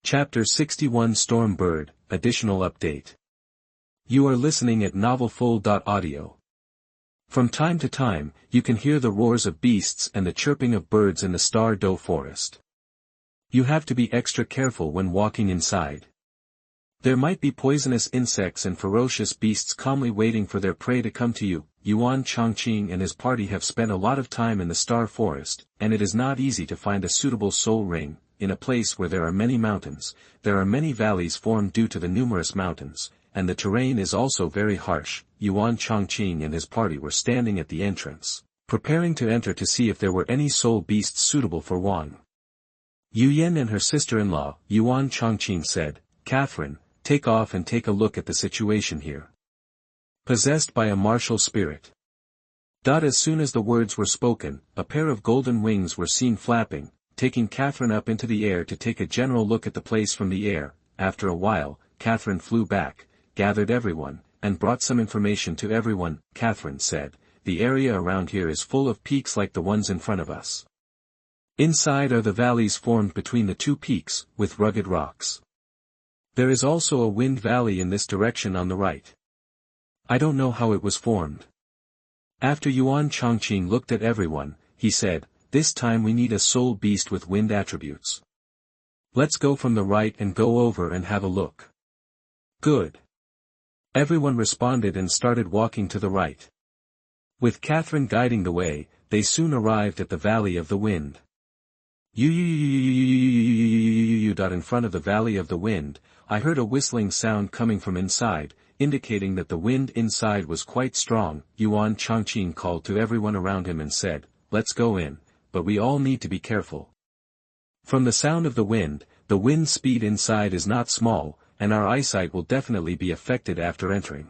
Chapter 61 Storm Bird, Additional Update. You are listening at novelfull.audio. From time to time, you can hear the roars of beasts and the chirping of birds in the Star Doe forest. You have to be extra careful when walking inside. There might be poisonous insects and ferocious beasts calmly waiting for their prey to come to you. Yuan Changqing and his party have spent a lot of time in the Star Forest, and it is not easy to find a suitable soul ring. In a place where there are many mountains, there are many valleys formed due to the numerous mountains, and the terrain is also very harsh. Yuan Changqing and his party were standing at the entrance, preparing to enter to see if there were any soul beasts suitable for Wang. Yuyan and her sister-in-law, Yuan Changqing said, "Catherine, take off and take a look at the situation here." Possessed by a martial spirit. As soon as the words were spoken, a pair of golden wings were seen flapping, taking Catherine up into the air to take a general look at the place from the air. After a while, Catherine flew back, gathered everyone, and brought some information to everyone. Catherine said, "The area around here is full of peaks like the ones in front of us. Inside are the valleys formed between the two peaks, with rugged rocks. There is also a wind valley in this direction on the right. I don't know how it was formed." After Yuan Changqing looked at everyone, he said, "This time we need a soul beast with wind attributes. Let's go from the right and go over and have a look." "Good." Everyone responded and started walking to the right. With Catherine guiding the way, they soon arrived at the Valley of the Wind. In front of the Valley of the Wind, I heard a whistling sound coming from inside, indicating that the wind inside was quite strong. Yuan Changqing called to everyone around him and said, "Let's go in, but we all need to be careful. From the sound of the wind speed inside is not small, and our eyesight will definitely be affected after entering.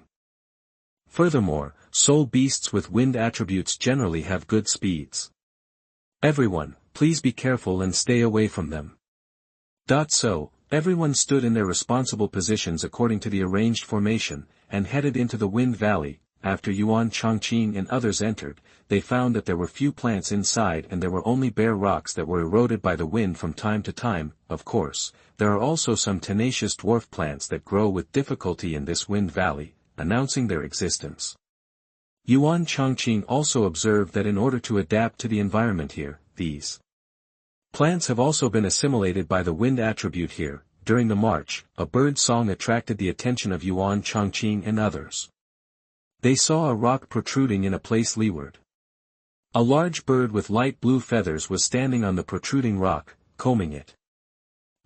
Furthermore, soul beasts with wind attributes generally have good speeds. Everyone, please be careful and stay away from them." So, everyone stood in their responsible positions according to the arranged formation, and headed into the Wind Valley. After Yuan Changqing and others entered, they found that there were few plants inside and there were only bare rocks that were eroded by the wind from time to time. Of course, there are also some tenacious dwarf plants that grow with difficulty in this Wind Valley, announcing their existence. Yuan Changqing also observed that in order to adapt to the environment here, these plants have also been assimilated by the wind attribute here. During the march, a bird song attracted the attention of Yuan Changqing and others. They saw a rock protruding in a place leeward. A large bird with light blue feathers was standing on the protruding rock, combing it.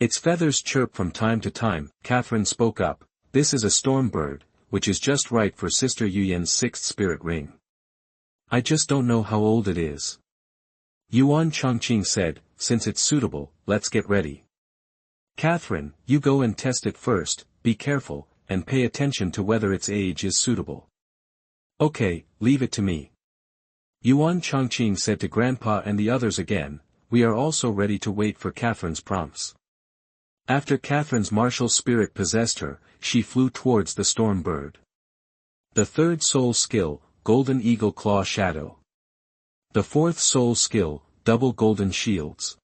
Its feathers chirped from time to time. Catherine spoke up, "This is a storm bird, which is just right for Sister Yuyan's sixth spirit ring. I just don't know how old it is." Yuan Changqing said, "Since it's suitable, let's get ready. Catherine, you go and test it first, be careful, and pay attention to whether its age is suitable." "Okay, leave it to me." Yuan Changqing said to Grandpa and the others again, "We are also ready to wait for Catherine's prompts." After Catherine's martial spirit possessed her, she flew towards the storm bird. The third soul skill, Golden Eagle Claw Shadow. The fourth soul skill, Double Golden Shields.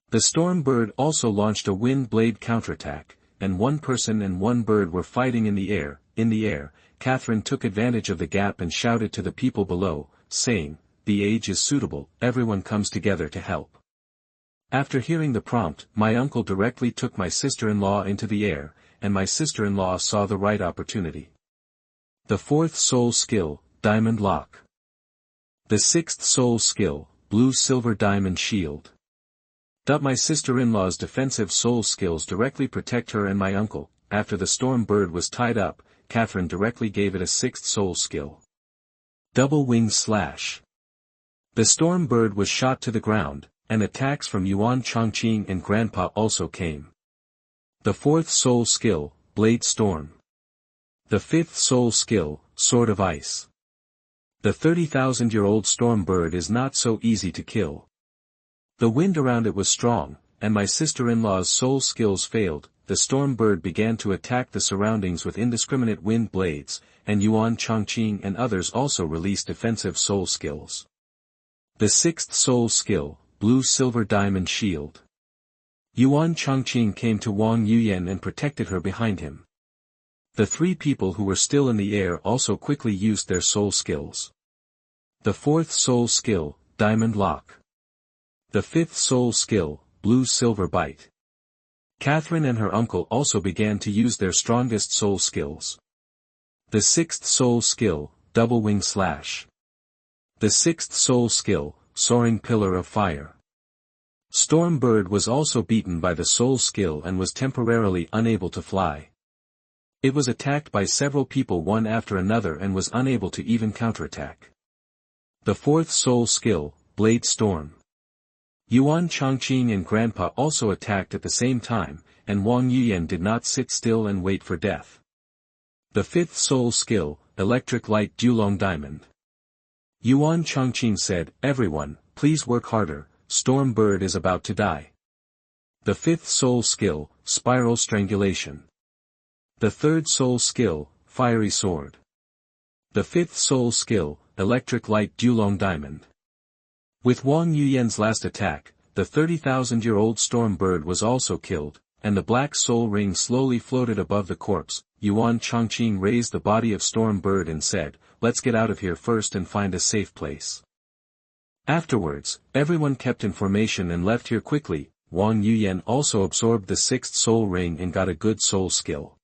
The storm bird also launched a wind blade counterattack, and one person and one bird were fighting in the air. In the air, Catherine took advantage of the gap and shouted to the people below, saying, "The age is suitable, everyone comes together to help." After hearing the prompt, my uncle directly took my sister-in-law into the air, and my sister-in-law saw the right opportunity. The fourth soul skill, Diamond Lock. The sixth soul skill, Blue Silver Diamond Shield. My sister-in-law's defensive soul skills directly protect her and my uncle. After the storm bird was tied up, Catherine directly gave it a sixth soul skill. Double Wing Slash. The storm bird was shot to the ground, and attacks from Yuan Changqing and Grandpa also came. The fourth soul skill, Blade Storm. The fifth soul skill, Sword of Ice. The 30,000-year-old storm bird is not so easy to kill. The wind around it was strong, and my sister-in-law's soul skills failed. The storm bird began to attack the surroundings with indiscriminate wind blades, and Yuan Changqing and others also released defensive soul skills. The sixth soul skill, Blue Silver Diamond Shield. Yuan Changqing came to Wang Yuyan and protected her behind him. The three people who were still in the air also quickly used their soul skills. The fourth soul skill, Diamond Lock. The fifth soul skill, Blue Silver Bite. Catherine and her uncle also began to use their strongest soul skills. The sixth soul skill, Double Wing Slash. The sixth soul skill, Soaring Pillar of Fire. Storm Bird was also beaten by the soul skill and was temporarily unable to fly. It was attacked by several people one after another and was unable to even counterattack. The fourth soul skill, Blade Storm. Yuan Changqing and Grandpa also attacked at the same time, and Wang Yuyan did not sit still and wait for death. The fifth soul skill, Electric Light Dulong Diamond. Yuan Changqing said, "Everyone, please work harder, Storm Bird is about to die." The fifth soul skill, Spiral Strangulation. The third soul skill, Fiery Sword. The fifth soul skill, Electric Light Dulong Diamond. With Wang Yuyan's last attack, the 30,000-year-old Storm Bird was also killed, and the black soul ring slowly floated above the corpse. Yuan Changqing raised the body of Storm Bird and said, "Let's get out of here first and find a safe place." Afterwards, everyone kept in formation and left here quickly. Wang Yuyan also absorbed the sixth soul ring and got a good soul skill.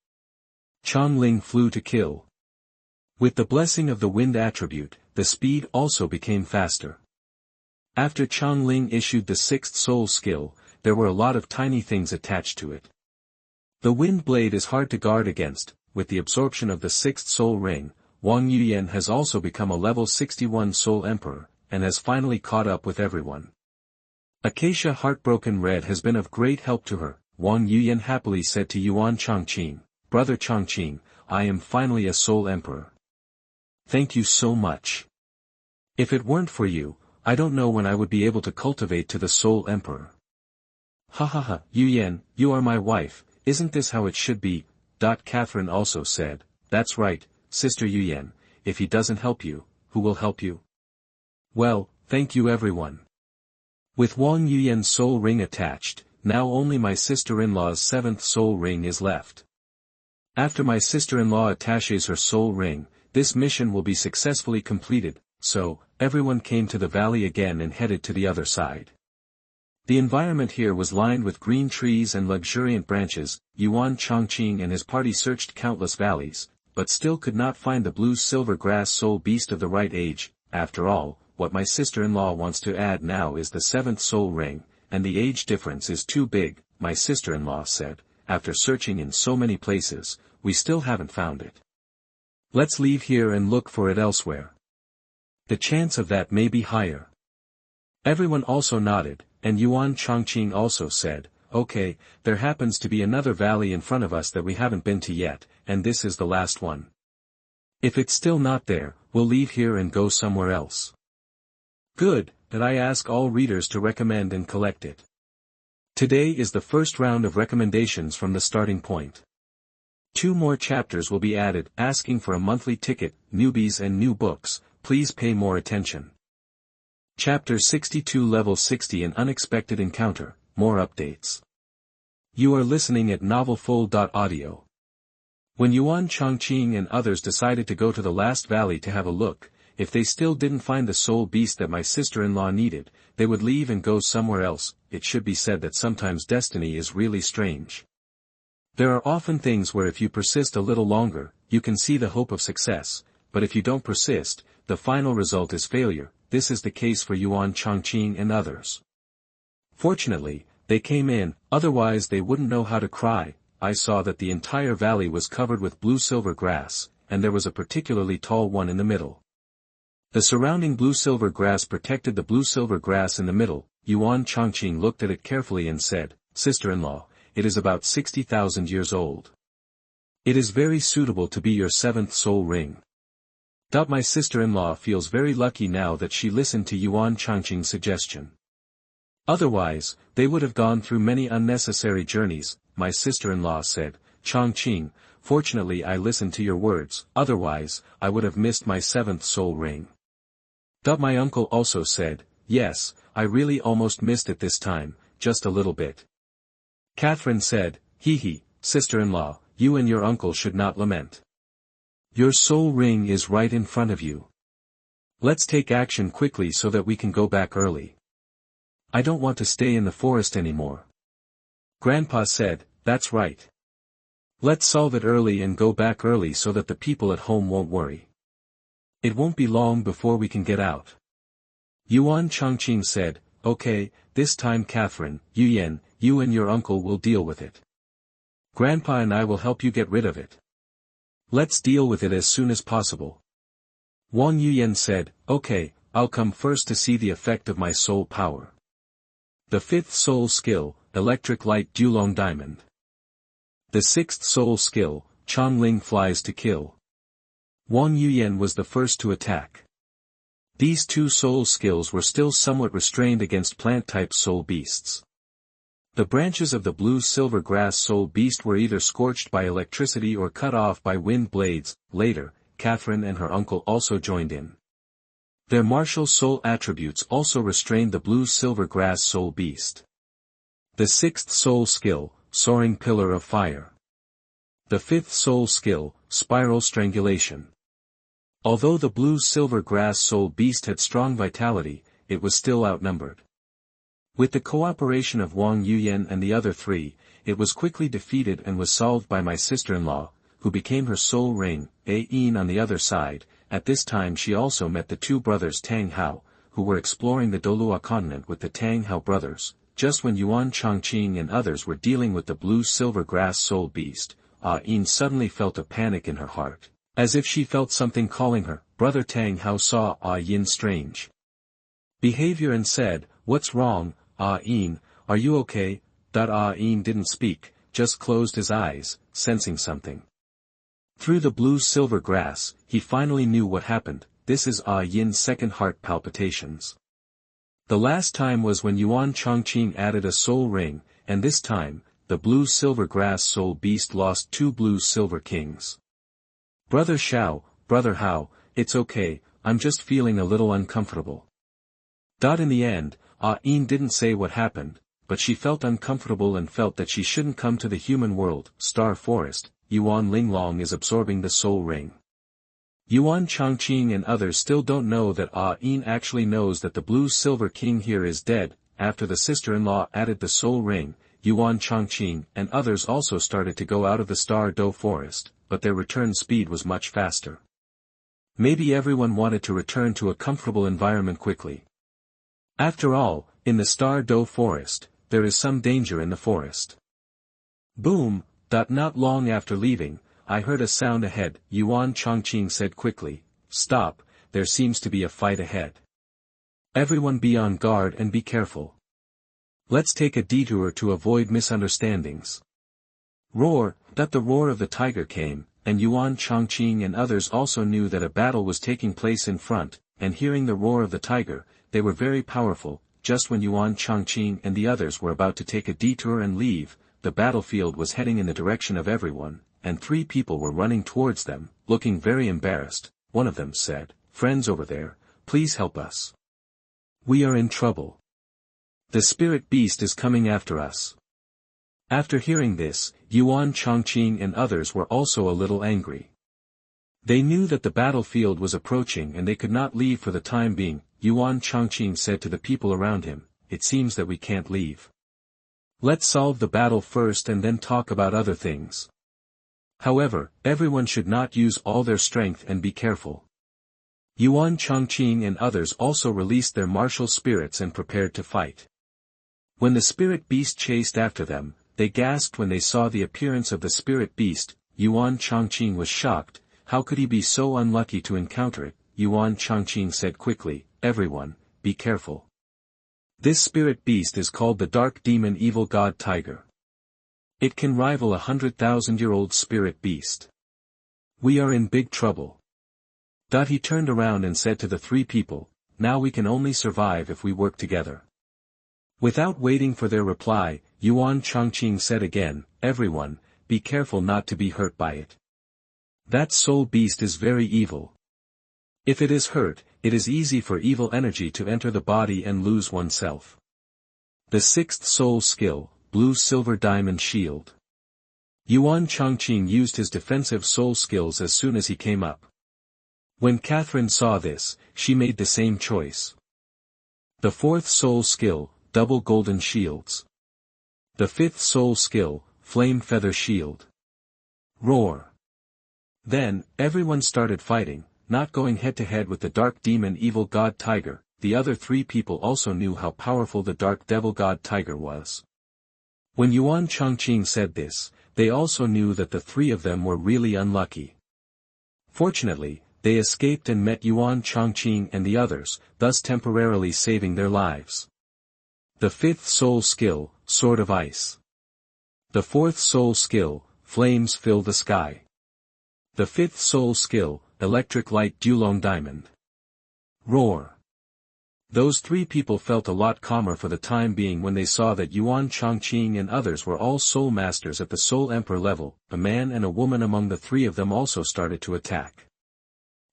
Changling flew to kill. With the blessing of the wind attribute, the speed also became faster. After Changling issued the sixth soul skill, there were a lot of tiny things attached to it. The wind blade is hard to guard against. With the absorption of the sixth soul ring, Wang Yuyan has also become a level 61 soul emperor, and has finally caught up with everyone. Acacia Heartbroken Red has been of great help to her. Wang Yuyan happily said to Yuan Changqing, "Brother Changqing, I am finally a soul emperor. Thank you so much. If it weren't for you, I don't know when I would be able to cultivate to the soul emperor." "Ha ha ha, Yuyan, you are my wife, isn't this how it should be?" Catherine also said, "That's right, Sister Yuyan, if he doesn't help you, who will help you?" "Well, thank you everyone." With Wang Yuyan's soul ring attached, now only my sister-in-law's seventh soul ring is left. After my sister-in-law attaches her soul ring, this mission will be successfully completed. So, everyone came to the valley again and headed to the other side. The environment here was lined with green trees and luxuriant branches. Yuan Changqing and his party searched countless valleys, but still could not find the blue silver grass soul beast of the right age. After all, what my sister-in-law wants to add now is the seventh soul ring, and the age difference is too big, my sister-in-law said. After searching in so many places, we still haven't found it. Let's leave here and look for it elsewhere. The chance of that may be higher. Everyone also nodded, and Yuan Changqing also said, "Okay, there happens to be another valley in front of us that we haven't been to yet, and this is the last one. If it's still not there, we'll leave here and go somewhere else." Good, that I ask all readers to recommend and collect it. Today is the first round of recommendations from the starting point. 2 more chapters will be added, asking for a monthly ticket, newbies and new books. Please pay more attention. Chapter 62 Level 60 An Unexpected Encounter, more updates. You are listening at novelfull.audio. When Yuan Changqing and others decided to go to the last valley to have a look, if they still didn't find the soul beast that my sister-in-law needed, they would leave and go somewhere else. It should be said that sometimes destiny is really strange. There are often things where if you persist a little longer, you can see the hope of success, but if you don't persist, the final result is failure. This is the case for Yuan Changqing and others. Fortunately, they came in, otherwise they wouldn't know how to cry. I saw that the entire valley was covered with blue-silver grass, and there was a particularly tall one in the middle. The surrounding blue-silver grass protected the blue-silver grass in the middle. Yuan Changqing looked at it carefully and said, "Sister-in-law, it is about 60,000 years old. It is very suitable to be your seventh soul ring." My sister-in-law feels very lucky now that she listened to Yuan Changqing's suggestion. Otherwise, they would have gone through many unnecessary journeys. My sister-in-law said, "Changqing, fortunately I listened to your words, otherwise, I would have missed my seventh soul ring." My uncle also said, "Yes, I really almost missed it this time, just a little bit." Catherine said, "Hee, sister-in-law, you and your uncle should not lament. Your soul ring is right in front of you. Let's take action quickly so that we can go back early. I don't want to stay in the forest anymore." Grandpa said, "That's right. Let's solve it early and go back early so that the people at home won't worry. It won't be long before we can get out." Yuan Changqing said, "Okay, this time Catherine, Yuyan, you and your uncle will deal with it. Grandpa and I will help you get rid of it. Let's deal with it as soon as possible." Wang Yuyan said, "Okay, I'll come first to see the effect of my soul power." The fifth soul skill, Electric Light Dulong Diamond. The sixth soul skill, Chongling Flies to Kill. Wang Yuyan was the first to attack. These two soul skills were still somewhat restrained against plant-type soul beasts. The branches of the blue-silver grass soul beast were either scorched by electricity or cut off by wind blades. Later, Catherine and her uncle also joined in. Their martial soul attributes also restrained the blue-silver grass soul beast. The sixth soul skill, Soaring Pillar of Fire. The fifth soul skill, Spiral Strangulation. Although the blue-silver grass soul beast had strong vitality, it was still outnumbered. With the cooperation of Wang Yuyan and the other three, it was quickly defeated and was solved by my sister-in-law, who became her soul ring. On the other side, at this time she also met the two brothers Tang Hao, who were exploring the Douluo Continent with the Tang Hao brothers. Just when Yuan Changqing and others were dealing with the blue-silver grass soul beast, Yin suddenly felt a panic in her heart. As if she felt something calling her. Brother Tang Hao saw Yin's strange behavior and said, "What's wrong, Yin, are you okay?" Yin didn't speak, just closed his eyes, sensing something. Through the blue-silver grass, he finally knew what happened. This is Yin's second heart palpitations. The last time was when Yuan Changqing added a soul ring, and this time, the blue-silver grass soul beast lost two blue-silver kings. "Brother Xiao, Brother Hao, it's okay, I'm just feeling a little uncomfortable." In the end, Yin didn't say what happened, but she felt uncomfortable and felt that she shouldn't come to the human world. Star Forest, Yuan Linglong is absorbing the soul ring. Yuan Changqing and others still don't know that Yin actually knows that the blue-silver king here is dead. After the sister-in-law added the soul ring, Yuan Changqing and others also started to go out of the Star Do Forest, but their return speed was much faster. Maybe everyone wanted to return to a comfortable environment quickly. After all, in the Star Do Forest, there is some danger in the forest. Boom! Not long after leaving, I heard a sound ahead. Yuan Changqing said quickly, "Stop, there seems to be a fight ahead. Everyone be on guard and be careful. Let's take a detour to avoid misunderstandings." Roar! The roar of the tiger came, and Yuan Changqing and others also knew that a battle was taking place in front, and hearing the roar of the tiger, they were very powerful. Just when Yuan Changqing and the others were about to take a detour and leave, the battlefield was heading in the direction of everyone, and three people were running towards them, looking very embarrassed. One of them said, "Friends over there, please help us. We are in trouble. The spirit beast is coming after us." After hearing this, Yuan Changqing and others were also a little angry. They knew that the battlefield was approaching and they could not leave for the time being. Yuan Changqing said to the people around him, "It seems that we can't leave. Let's solve the battle first and then talk about other things. However, everyone should not use all their strength and be careful." Yuan Changqing and others also released their martial spirits and prepared to fight. When the spirit beast chased after them, they gasped when they saw the appearance of the spirit beast. Yuan Changqing was shocked. How could he be so unlucky to encounter it? Yuan Changqing said quickly, "Everyone, be careful. This spirit beast is called the Dark Demon Evil God Tiger. It can rival 100,000-year-old spirit beast. We are in big trouble." He turned around and said to the three people, "Now we can only survive if we work together." Without waiting for their reply, Yuan Changqing said again, "Everyone, be careful not to be hurt by it. That soul beast is very evil. If it is hurt, it is easy for evil energy to enter the body and lose oneself." The sixth soul skill, blue-silver diamond shield. Yuan Changqing used his defensive soul skills as soon as he came up. When Catherine saw this, she made the same choice. The fourth soul skill, double golden shields. The fifth soul skill, flame feather shield. Roar. Then, everyone started fighting, not going head-to-head with the dark demon evil god tiger. The other three people also knew how powerful the dark devil god tiger was. When Yuan Changqing said this, they also knew that the three of them were really unlucky. Fortunately, they escaped and met Yuan Changqing and the others, thus temporarily saving their lives. The fifth soul skill, Sword of Ice. The fourth soul skill, Flames Fill the Sky. The fifth soul skill, Electric Light Duloc Diamond. Roar. Those three people felt a lot calmer for the time being when they saw that Yuan Changqing and others were all soul masters at the Soul Emperor level. A man and a woman among the three of them also started to attack.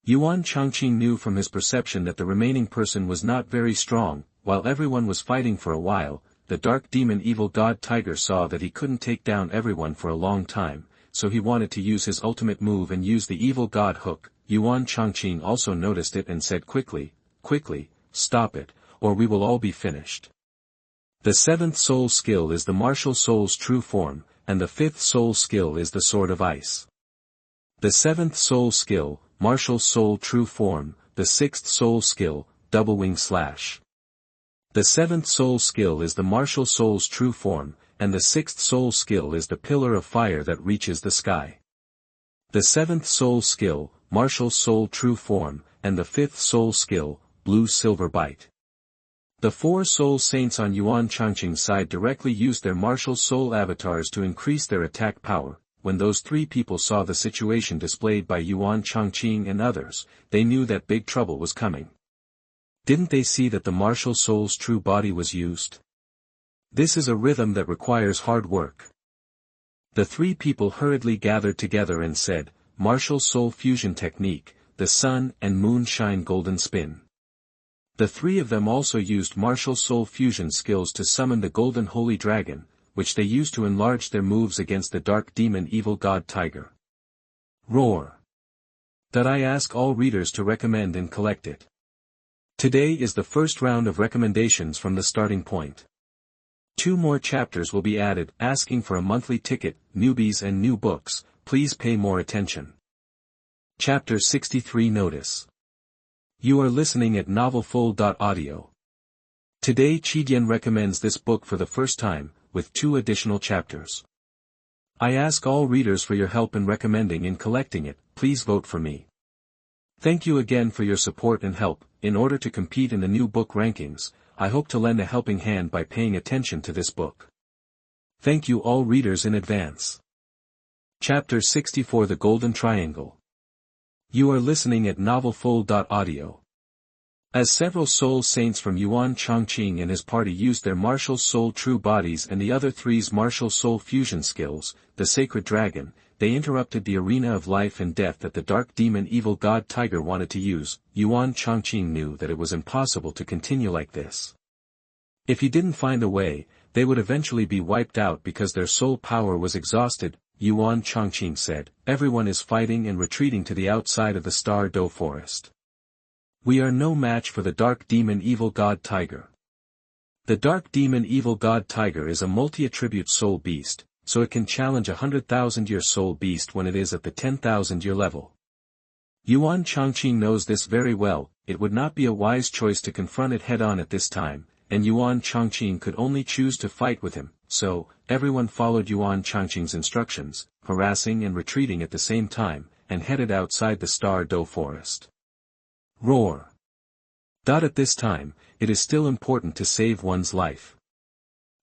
Yuan Changqing knew from his perception that the remaining person was not very strong. While everyone was fighting for a while, the dark demon evil god tiger saw that he couldn't take down everyone for a long time, so he wanted to use his ultimate move and use the evil god hook. Yuan Changqing also noticed it and said quickly, "Stop it, or we will all be finished." The seventh soul skill is the martial soul's true form, and the fifth soul skill is the Sword of Ice. The seventh soul skill, martial soul true form, the sixth soul skill, double wing slash. The seventh soul skill is the martial soul's true form, and the sixth soul skill is the pillar of fire that reaches the sky. The seventh soul skill, martial soul true form, and the fifth soul skill, blue silver bite. The four soul saints on Yuan Changqing's side directly used their martial soul avatars to increase their attack power. When those three people saw the situation displayed by Yuan Changqing and others, they knew that big trouble was coming. Didn't they see that the martial soul's true body was used? This is a rhythm that requires hard work. The three people hurriedly gathered together and said, "Martial soul fusion technique, the sun and moon shine golden spin." The three of them also used martial soul fusion skills to summon the golden holy dragon, which they used to enlarge their moves against the dark demon evil god tiger. Roar. That I ask all readers to recommend and collect it. Today is the first round of recommendations from the starting point. 2 more chapters will be added, asking for a monthly ticket. Newbies and new books, please pay more attention. Chapter 63 Notice. You are listening at MedicalKnowledge. Today Chidian recommends this book for the first time, with 2 additional chapters. I ask all readers for your help in recommending and collecting it. Please vote for me. Thank you again for your support and help. In order to compete in the new book rankings, I hope to lend a helping hand by paying attention to this book. Thank you all readers in advance. Chapter 64 The Golden Triangle. You are listening at MedicalKnowledge. As several soul saints from Yuan Changqing and his party used their martial soul true bodies and the other three's martial soul fusion skills, the sacred dragon, they interrupted the arena of life and death that the dark demon evil god tiger wanted to use. Yuan Changqing knew that it was impossible to continue like this. If he didn't find a way, they would eventually be wiped out because their soul power was exhausted. Yuan Changqing said, "Everyone is fighting and retreating to the outside of the Star Do Forest. We are no match for the dark demon evil god tiger. The dark demon evil god tiger is a multi-attribute soul beast, so it can challenge 100,000-year soul beast when it is at the 10,000-year level. Yuan Changqing knows this very well. It would not be a wise choice to confront it head-on at this time, and Yuan Changqing could only choose to fight with him, so, everyone followed Yuan Changqing's instructions, harassing and retreating at the same time, and headed outside the Star Do Forest. Roar. At this time, it is still important to save one's life.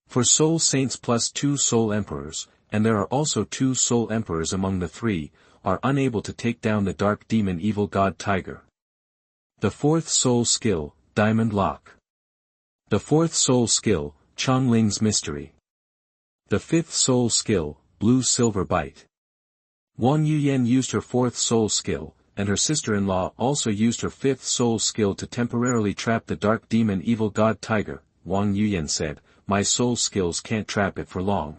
For soul saints plus 2 soul emperors, and there are also 2 soul emperors among the 3, are unable to take down the dark demon evil god tiger. The 4th soul skill, Diamond Lock. The 4th soul skill, Chongling's Mystery. The 5th soul skill, Blue Silver Bite. Wang Yuyan used her 4th soul skill, and her sister-in-law also used her 5th soul skill to temporarily trap the dark demon evil god tiger. Wang Yuyan said, my soul skills can't trap it for long.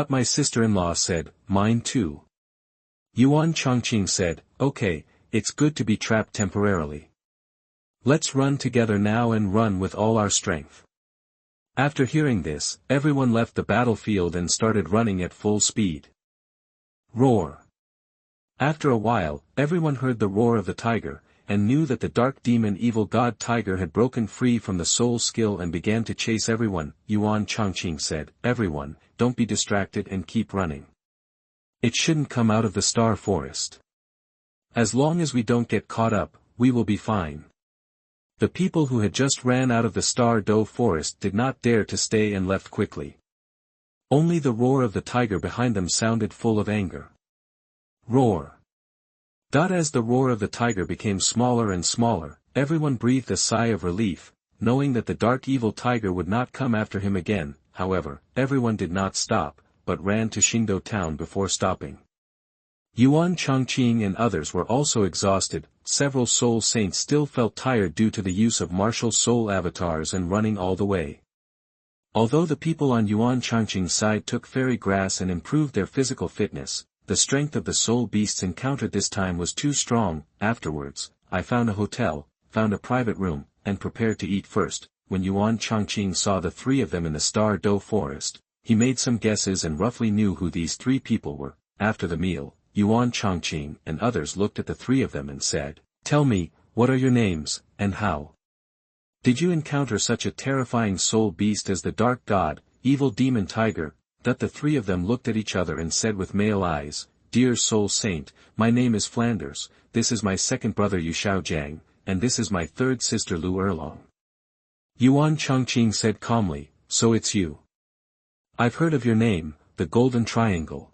My sister-in-law said, mine too. Yuan Changqing said, okay, it's good to be trapped temporarily. Let's run together now and run with all our strength. After hearing this, everyone left the battlefield and started running at full speed. Roar. After a while, everyone heard the roar of the tiger, and knew that the dark demon evil god tiger had broken free from the soul skill and began to chase everyone. Yuan Changqing said, everyone, don't be distracted and keep running. It shouldn't come out of the star forest. As long as we don't get caught up, we will be fine. The people who had just ran out of the Star Do forest did not dare to stay and left quickly. Only the roar of the tiger behind them sounded full of anger. Roar. As the roar of the tiger became smaller and smaller, everyone breathed a sigh of relief, knowing that the dark evil tiger would not come after him again. However, everyone did not stop, but ran to Xingdou town before stopping. Yuan Changqing and others were also exhausted. Several soul saints still felt tired due to the use of martial soul avatars and running all the way. Although the people on Yuan Changqing's side took fairy grass and improved their physical fitness, the strength of the soul beasts encountered this time was too strong. Afterwards, I found a hotel, found a private room, and prepared to eat first. When Yuan Changqing saw the three of them in the Star Do forest, he made some guesses and roughly knew who these three people were. After the meal, Yuan Changqing and others looked at the three of them and said, tell me, what are your names, and how did you encounter such a terrifying soul beast as the dark god, evil demon tiger? The three of them looked at each other and said with male eyes, dear soul saint, my name is Flanders, this is my second brother Yu Shaojiang, and this is my third sister Lu Erlong. Yuan Changqing said calmly, so it's you. I've heard of your name, the Golden Triangle.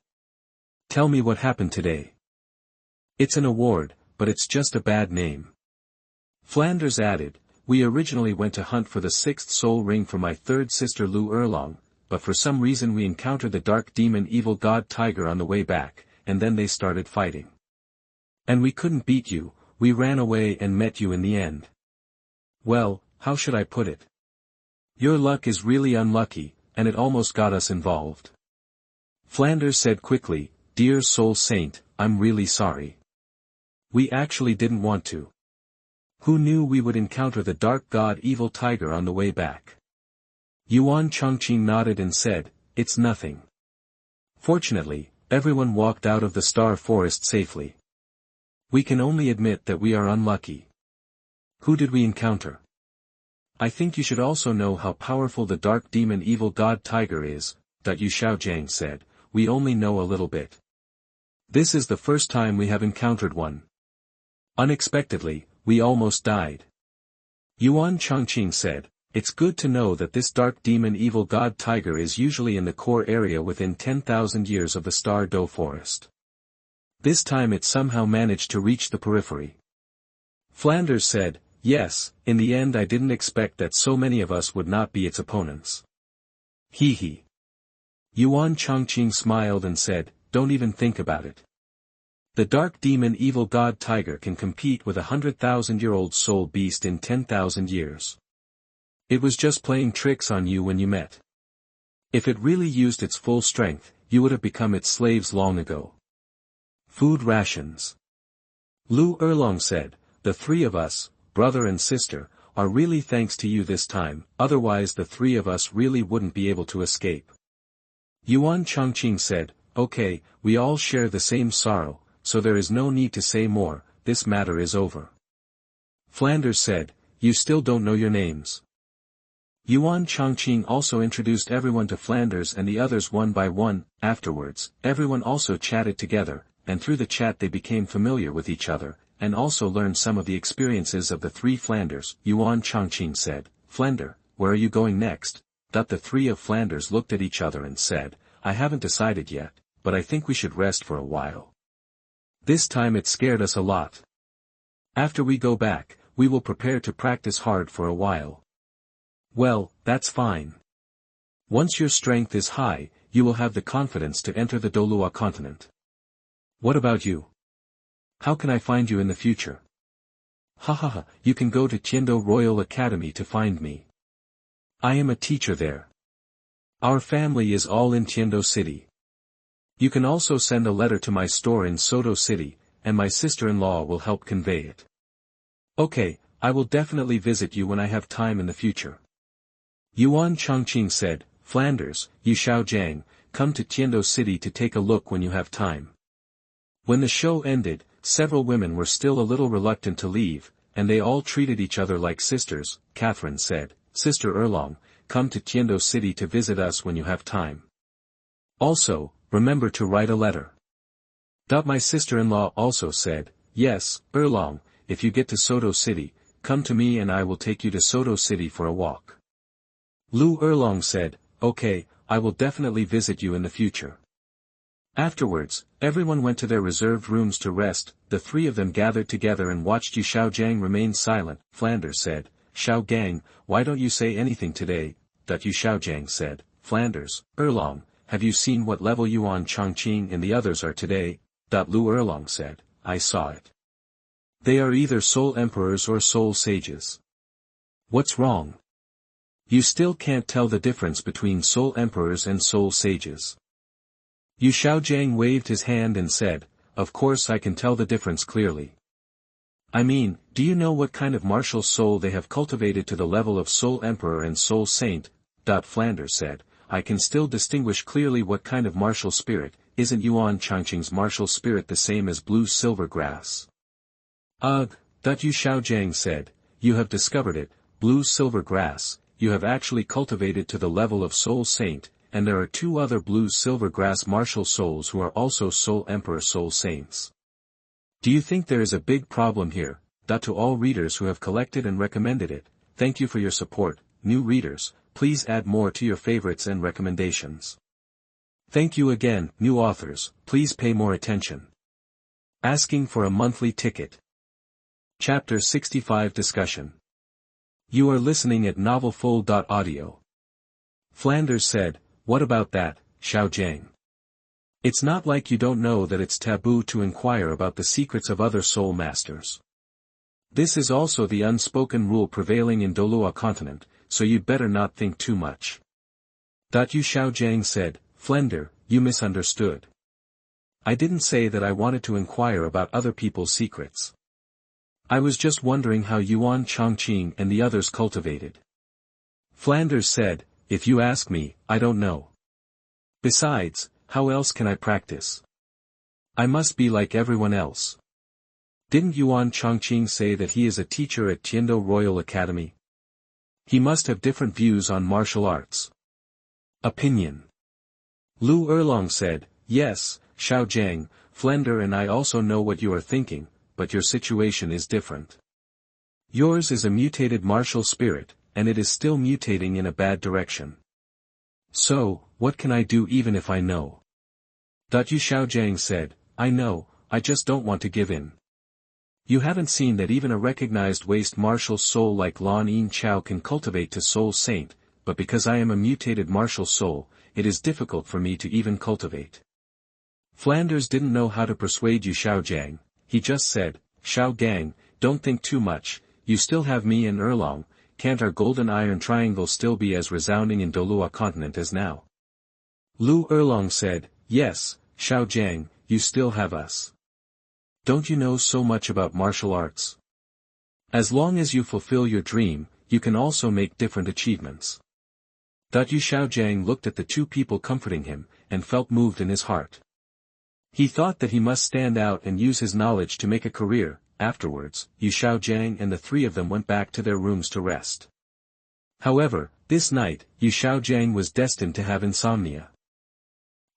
Tell me what happened today. It's an award, but it's just a bad name. Flanders added, we originally went to hunt for the sixth soul ring for my third sister Lu Erlong, but for some reason we encountered the dark demon evil god tiger on the way back, and then they started fighting. And we couldn't beat you, we ran away and met you in the end. Well, how should I put it? Your luck is really unlucky, and it almost got us involved. Flanders said quickly, dear soul saint, I'm really sorry. We actually didn't want to. Who knew we would encounter the dark god evil tiger on the way back? Yuan Changqing nodded and said, it's nothing. Fortunately, everyone walked out of the star forest safely. We can only admit that we are unlucky. Who did we encounter? I think you should also know how powerful the dark demon evil god tiger is. Yu Shaojiang said, we only know a little bit. This is the first time we have encountered one. Unexpectedly, we almost died. Yuan Changqing said, it's good to know that this dark demon evil god tiger is usually in the core area within 10,000 years of the Star Do forest. This time it somehow managed to reach the periphery. Flanders said, yes, in the end I didn't expect that so many of us would not be its opponents. Hee hee. Yuan Changqing smiled and said, don't even think about it. The dark demon evil god tiger can compete with 100,000-year-old soul beast in 10,000 years. It was just playing tricks on you when you met. If it really used its full strength, you would have become its slaves long ago. Food rations. Lu Erlong said, the three of us, brother and sister, are really thanks to you this time, otherwise the three of us really wouldn't be able to escape. Yuan Changqing said, okay, we all share the same sorrow, so there is no need to say more, this matter is over. Flanders said, you still don't know your names. Yuan Changqing also introduced everyone to Flanders and the others one by one. Afterwards, everyone also chatted together, and through the chat they became familiar with each other, and also learned some of the experiences of the three Flanders. Yuan Changqing said, Flander, where are you going next? The three of Flanders looked at each other and said, I haven't decided yet, but I think we should rest for a while. This time it scared us a lot. After we go back, we will prepare to practice hard for a while. Well, that's fine. Once your strength is high, you will have the confidence to enter the Douluo Continent. What about you? How can I find you in the future? Ha ha ha, you can go to Tiando Royal Academy to find me. I am a teacher there. Our family is all in Tiendo City. You can also send a letter to my store in Soto City, and my sister-in-law will help convey it. Okay, I will definitely visit you when I have time in the future. Yuan Changqing said, Flanders, Yu Xiaojiang, come to Tiendo City to take a look when you have time. When the show ended, several women were still a little reluctant to leave, and they all treated each other like sisters. Catherine said, Sister Erlong, come to Tiendo City to visit us when you have time. Also, remember to write a letter. My sister-in-law also said, Yes, Erlong, if you get to Soto City, come to me and I will take you to Soto City for a walk. Lu Erlong said, Okay, I will definitely visit you in the future. Afterwards, everyone went to their reserved rooms to rest. The three of them gathered together and watched Yu Xiaojiang remain silent. Flanders said, Xiaogang, why don't you say anything today? Yu Xiaojiang said, Flanders, Erlong, have you seen what level Yuan Changqing and the others are today? Lu Erlong said, I saw it. They are either soul emperors or soul sages. What's wrong? You still can't tell the difference between soul emperors and soul sages. Yu Xiaojiang waved his hand and said, Of course I can tell the difference clearly. I mean, do you know what kind of martial soul they have cultivated to the level of soul emperor and soul saint? Flanders said, I can still distinguish clearly what kind of martial spirit. Isn't Yuan Changqing's martial spirit the same as blue silver grass? Ugh, Yu Xiaojiang said, you have discovered it, blue silver grass. You have actually cultivated to the level of soul saint, and there are two other blue silver grass martial souls who are also soul emperor soul saints. Do you think there is a big problem here? To all readers who have collected and recommended it, thank you for your support. New readers, please add more to your favorites and recommendations. Thank you again. New authors, please pay more attention. Asking for a monthly ticket. Chapter 65 Discussion. You are listening at novelfull.audio. Flanders said, What about that, Xiaojiang? It's not like you don't know that it's taboo to inquire about the secrets of other soul masters. This is also the unspoken rule prevailing in Douluo Continent, so you'd better not think too much. Yu Xiaojiang said, Flender, you misunderstood. I didn't say that I wanted to inquire about other people's secrets. I was just wondering how Yuan Changqing and the others cultivated. Flanders said, If you ask me, I don't know. Besides, how else can I practice? I must be like everyone else. Didn't Yuan Changqing say that he is a teacher at Tiendo Royal Academy? He must have different views on martial arts. Opinion. Lu Erlong said, Yes, Xiaojiang, Flender and I also know what you are thinking, but your situation is different. Yours is a mutated martial spirit, and it is still mutating in a bad direction. So, what can I do even if I know? Yu Xiaojiang said, I know, I just don't want to give in. You haven't seen that even a recognized waste martial soul like Lan Yin Chao can cultivate to soul saint, but because I am a mutated martial soul, it is difficult for me to even cultivate. Flanders didn't know how to persuade Yu Xiaojiang. He just said, Xiaogang, don't think too much, you still have me and Erlong, can't our golden iron triangle still be as resounding in Douluo Continent as now? Lu Erlong said, Yes, Xiaojiang, you still have us. Don't you know so much about martial arts? As long as you fulfill your dream, you can also make different achievements. Yu Xiaojiang looked at the two people comforting him, and felt moved in his heart. He thought that he must stand out and use his knowledge to make a career. Afterwards, Yu Xiaojiang and the three of them went back to their rooms to rest. However, this night, Yu Xiaojiang was destined to have insomnia.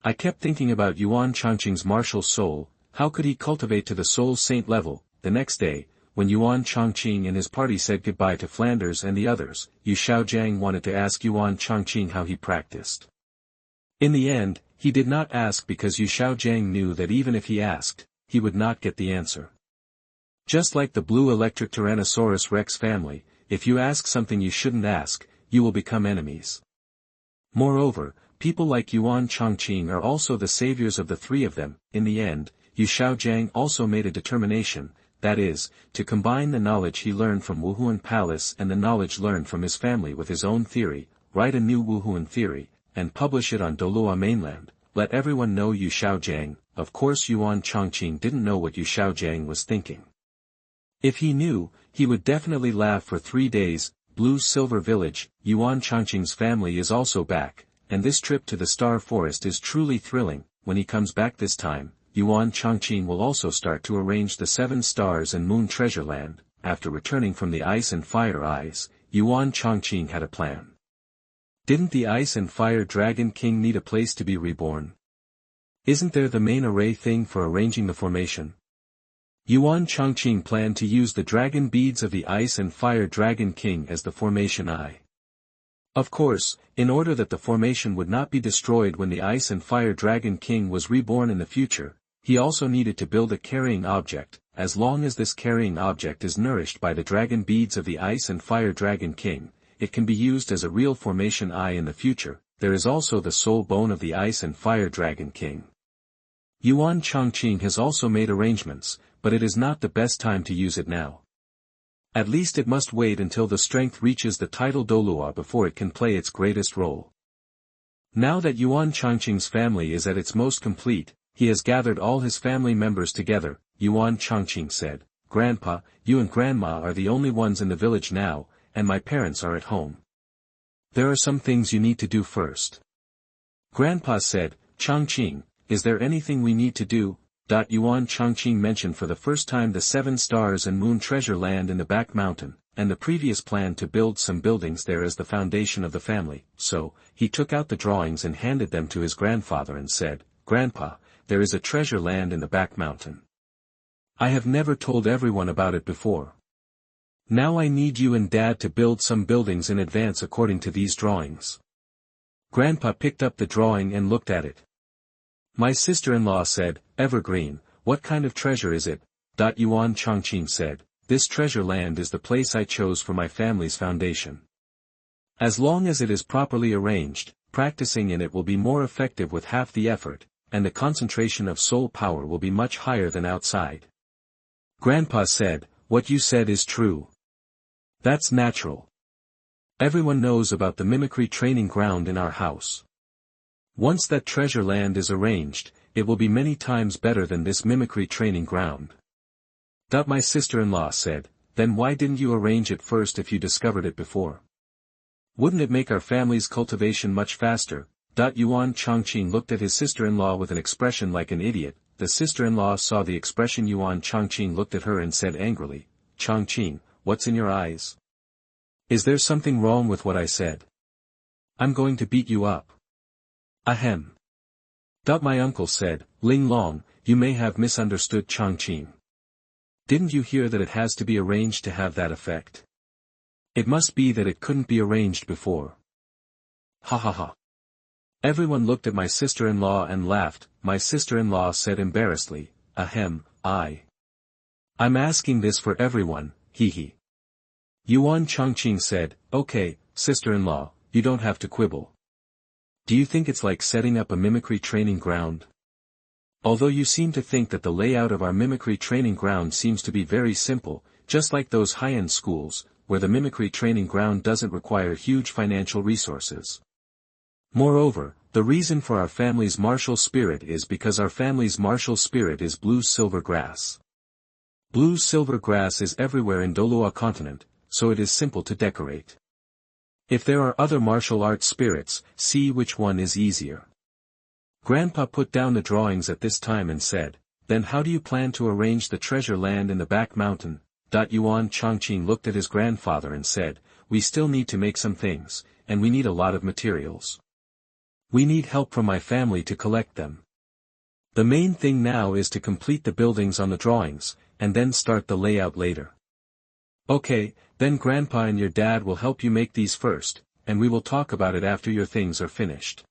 I kept thinking about Yuan Changqing's martial soul. How could he cultivate to the soul saint level? The next day, when Yuan Changqing and his party said goodbye to Flanders and the others, Yu Xiaojiang wanted to ask Yuan Changqing how he practiced. In the end, he did not ask because Yu Xiaojiang knew that even if he asked, he would not get the answer. Just like the blue electric Tyrannosaurus Rex family, if you ask something you shouldn't ask, you will become enemies. Moreover, people like Yuan Changqing are also the saviors of the three of them. In the end, Yu Xiaojiang also made a determination, that is, to combine the knowledge he learned from Wuhuan Palace and the knowledge learned from his family with his own theory, write a new Wuhuan theory, and publish it on Douluo mainland, let everyone know Yu Xiaojiang." Of course Yuan Changqing didn't know what Yu Xiaojiang was thinking. If he knew, he would definitely laugh for 3 days. Blue Silver Village, Yuan Changqing's family is also back, and this trip to the Star Forest is truly thrilling. When he comes back this time, Yuan Changqing will also start to arrange the 7 stars and moon treasure land. After returning from the Ice and Fire Eyes, Yuan Changqing had a plan. Didn't the Ice and Fire Dragon King need a place to be reborn? Isn't there the main array thing for arranging the formation? Yuan Changqing planned to use the dragon beads of the Ice and Fire Dragon King as the formation eye. Of course, in order that the formation would not be destroyed when the Ice and Fire Dragon King was reborn in the future, he also needed to build a carrying object. As long as this carrying object is nourished by the dragon beads of the Ice and Fire Dragon King, it can be used as a real formation eye in the future. There is also the soul bone of the Ice and Fire Dragon King. Yuan Changqing has also made arrangements, but it is not the best time to use it now. At least it must wait until the strength reaches the title Douluo before it can play its greatest role. Now that Yuan Changqing's family is at its most complete, he has gathered all his family members together. Yuan Changqing said, "Grandpa, you and Grandma are the only ones in the village now, and my parents are at home. There are some things you need to do first." Grandpa said, "Changqing, is there anything we need to do?" Yuan Changqing mentioned for the first time the 7 stars and moon treasure land in the back mountain, and the previous plan to build some buildings there as the foundation of the family. So, he took out the drawings and handed them to his grandfather and said, "Grandpa, there is a treasure land in the back mountain. I have never told everyone about it before. Now I need you and Dad to build some buildings in advance according to these drawings." Grandpa picked up the drawing and looked at it. My sister-in-law said, "Evergreen, what kind of treasure is it?" Yuan Changqing said, "This treasure land is the place I chose for my family's foundation. As long as it is properly arranged, practicing in it will be more effective with half the effort, and the concentration of soul power will be much higher than outside." Grandpa said, "What you said is true. That's natural. Everyone knows about the mimicry training ground in our house. Once that treasure land is arranged, it will be many times better than this mimicry training ground." My sister-in-law said, "Then why didn't you arrange it first if you discovered it before? Wouldn't it make our family's cultivation much faster?" Yuan Changqing looked at his sister-in-law with an expression like an idiot. The sister-in-law saw the expression Yuan Changqing looked at her and said angrily, "Changqing, what's in your eyes? Is there something wrong with what I said? I'm going to beat you up." "Ahem." My uncle said, "Ling Long, you may have misunderstood Changqing. Didn't you hear that it has to be arranged to have that effect? It must be that it couldn't be arranged before." Ha ha ha. Everyone looked at my sister-in-law and laughed. My sister-in-law said embarrassedly, "Ahem, I'm asking this for everyone, hee hee." Yuan Changqing said, "Okay, sister-in-law, you don't have to quibble. Do you think it's like setting up a mimicry training ground? Although you seem to think that the layout of our mimicry training ground seems to be very simple, just like those high-end schools, where the mimicry training ground doesn't require huge financial resources. Moreover, the reason for our family's martial spirit is because our family's martial spirit is blue silver grass. Blue silver grass is everywhere in Douluo Continent, so it is simple to decorate. If there are other martial arts spirits, see which one is easier." Grandpa put down the drawings at this time and said, "Then how do you plan to arrange the treasure land in the back mountain?" Yuan Changqing looked at his grandfather and said, "We still need to make some things, and we need a lot of materials. We need help from my family to collect them. The main thing now is to complete the buildings on the drawings, and then start the layout later." "Okay, then Grandpa and your dad will help you make these first, and we will talk about it after your things are finished."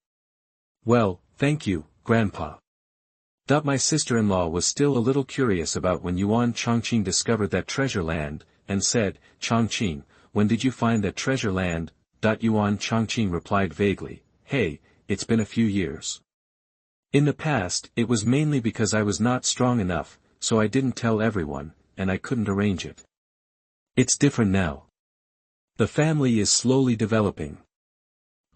"Well, thank you, Grandpa." My sister-in-law was still a little curious about when Yuan Changqing discovered that treasure land, and said, "Changqing, when did you find that treasure land?" Yuan Changqing replied vaguely, "Hey, it's been a few years. In the past, it was mainly because I was not strong enough, so I didn't tell everyone, and I couldn't arrange it. It's different now. The family is slowly developing.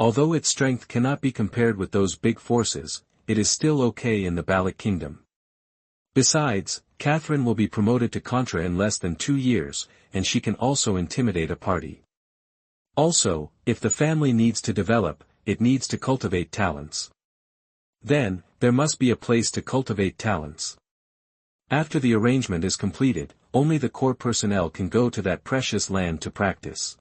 Although its strength cannot be compared with those big forces, it is still okay in the Balik Kingdom. Besides, Catherine will be promoted to Contra in less than 2 years, and she can also intimidate a party. Also, if the family needs to develop, it needs to cultivate talents. Then, there must be a place to cultivate talents. After the arrangement is completed, only the core personnel can go to that precious land to practice.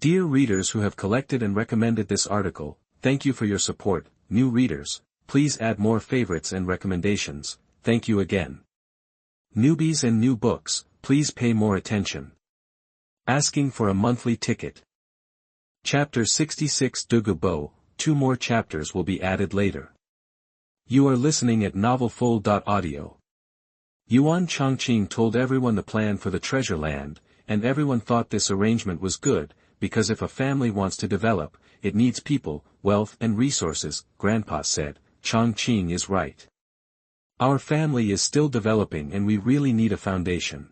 Dear readers who have collected and recommended this article, thank you for your support. New readers, please add more favorites and recommendations, thank you again. Newbies and new books, please pay more attention. Asking for a monthly ticket. Chapter 66 Dugu Bo, 2 more chapters will be added later. You are listening at novelfull.audio. Yuan Changqing told everyone the plan for the treasure land, and everyone thought this arrangement was good, because if a family wants to develop, it needs people, wealth and resources. Grandpa said, Changqing is right. Our family is still developing and we really need a foundation.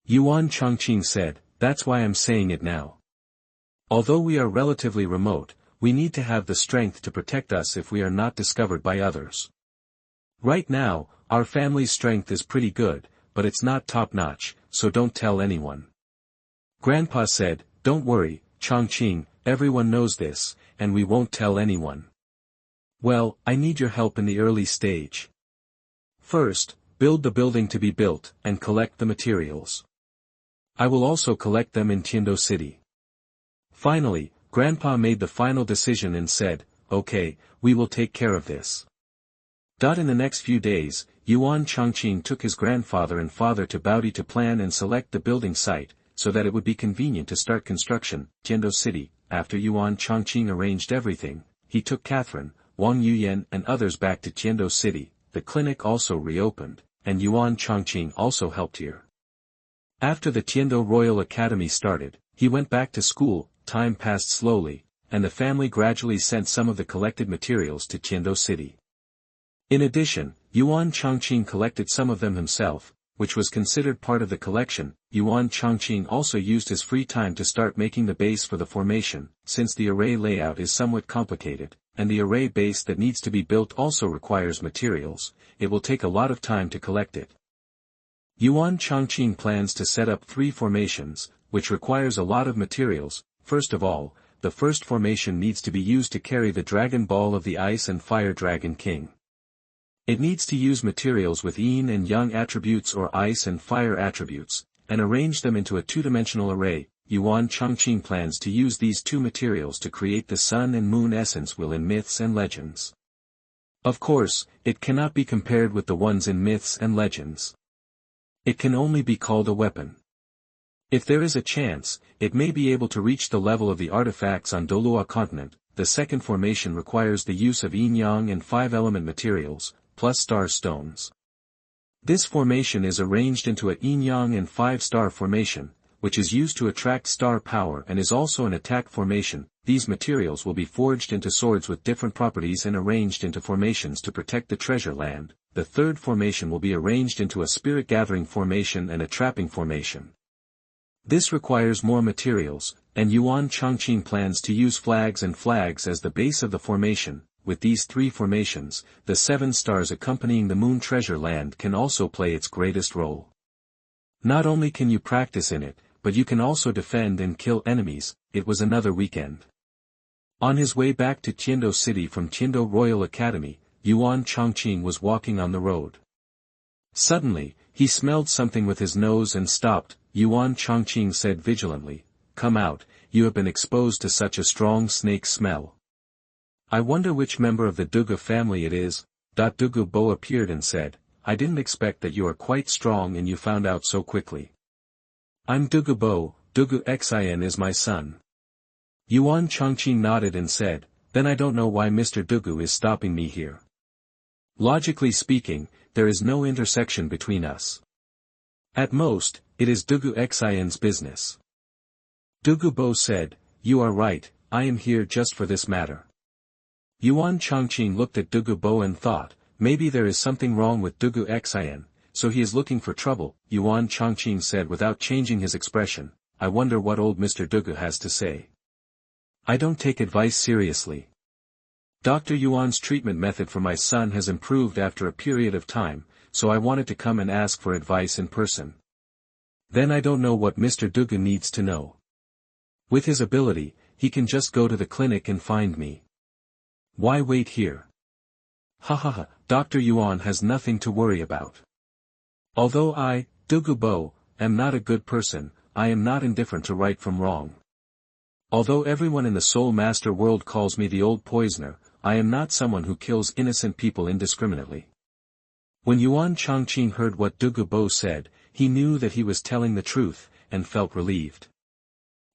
Yuan Changqing said, that's why I'm saying it now. Although we are relatively remote, we need to have the strength to protect us if we are not discovered by others. Right now, our family's strength is pretty good, but it's not top-notch, so don't tell anyone. Grandpa said, don't worry, Changqing, everyone knows this, and we won't tell anyone. Well, I need your help in the early stage. First, build the building to be built, and collect the materials. I will also collect them in Tiando City. Finally, Grandpa made the final decision and said, okay, we will take care of this. In the next few days, Yuan Changqing took his grandfather and father to Baodi to plan and select the building site, so that it would be convenient to start construction. Tiando City. After Yuan Changqing arranged everything, he took Catherine, Wang Yuyan and others back to Tiando City. The clinic also reopened, and Yuan Changqing also helped here. After the Tiando Royal Academy started, he went back to school. Time passed slowly, and the family gradually sent some of the collected materials to Tiando City. In addition, Yuan Changqing collected some of them himself, which was considered part of the collection. Yuan Changqing also used his free time to start making the base for the formation, since the array layout is somewhat complicated, and the array base that needs to be built also requires materials. It will take a lot of time to collect it. Yuan Changqing plans to set up 3 formations, which requires a lot of materials. First of all, the first formation needs to be used to carry the Dragon Ball of the Ice and Fire Dragon King. It needs to use materials with yin and yang attributes or ice and fire attributes, and arrange them into a 2-dimensional array. Yuan Changqing plans to use these 2 materials to create the sun and moon essence will in myths and legends. Of course, it cannot be compared with the ones in myths and legends. It can only be called a weapon. If there is a chance, it may be able to reach the level of the artifacts on Douluo Continent. The second formation requires the use of yin-yang and 5-element materials, plus star stones. This formation is arranged into a yin-yang and 5-star formation, which is used to attract star power and is also an attack formation. These materials will be forged into swords with different properties and arranged into formations to protect the treasure land. The third formation will be arranged into a spirit gathering formation and a trapping formation. This requires more materials, and Yuan Changqing plans to use flags as the base of the formation. With these 3 formations, the 7 stars accompanying the moon treasure land can also play its greatest role. Not only can you practice in it, but you can also defend and kill enemies. It was another weekend. On his way back to Tiando City from Tiando Royal Academy, Yuan Changqing was walking on the road. Suddenly, he smelled something with his nose and stopped. Yuan Changqing said vigilantly, "Come out, you have been exposed to such a strong snake smell. I wonder which member of the Dugu family it is." Dugu Bo appeared and said, "I didn't expect that you are quite strong and you found out so quickly." "I'm Dugu Bo, Dugu Xin is my son." Yuan Changqing nodded and said, "Then I don't know why Mr. Dugu is stopping me here. Logically speaking, there is no intersection between us. At most, it is Dugu Xin's business." Dugu Bo said, "You are right, I am here just for this matter." Yuan Changqing looked at Dugu Bo and thought, maybe there is something wrong with Dugu Xin, so he is looking for trouble. Yuan Changqing said without changing his expression, "I wonder what old Mr. Dugu has to say." I don't take advice seriously. Dr. Yuan's treatment method for my son has improved after a period of time, so I wanted to come and ask for advice in person. Then I don't know what Mr. Dugu needs to know. With his ability, he can just go to the clinic and find me. Why wait here? Ha. Dr. Yuan has nothing to worry about. Although I, Dugu Bo, am not a good person, I am not indifferent to right from wrong. Although everyone in the Soul Master world calls me the old poisoner, I am not someone who kills innocent people indiscriminately. When Yuan Changqing heard what Dugu Bo said, he knew that he was telling the truth, and felt relieved.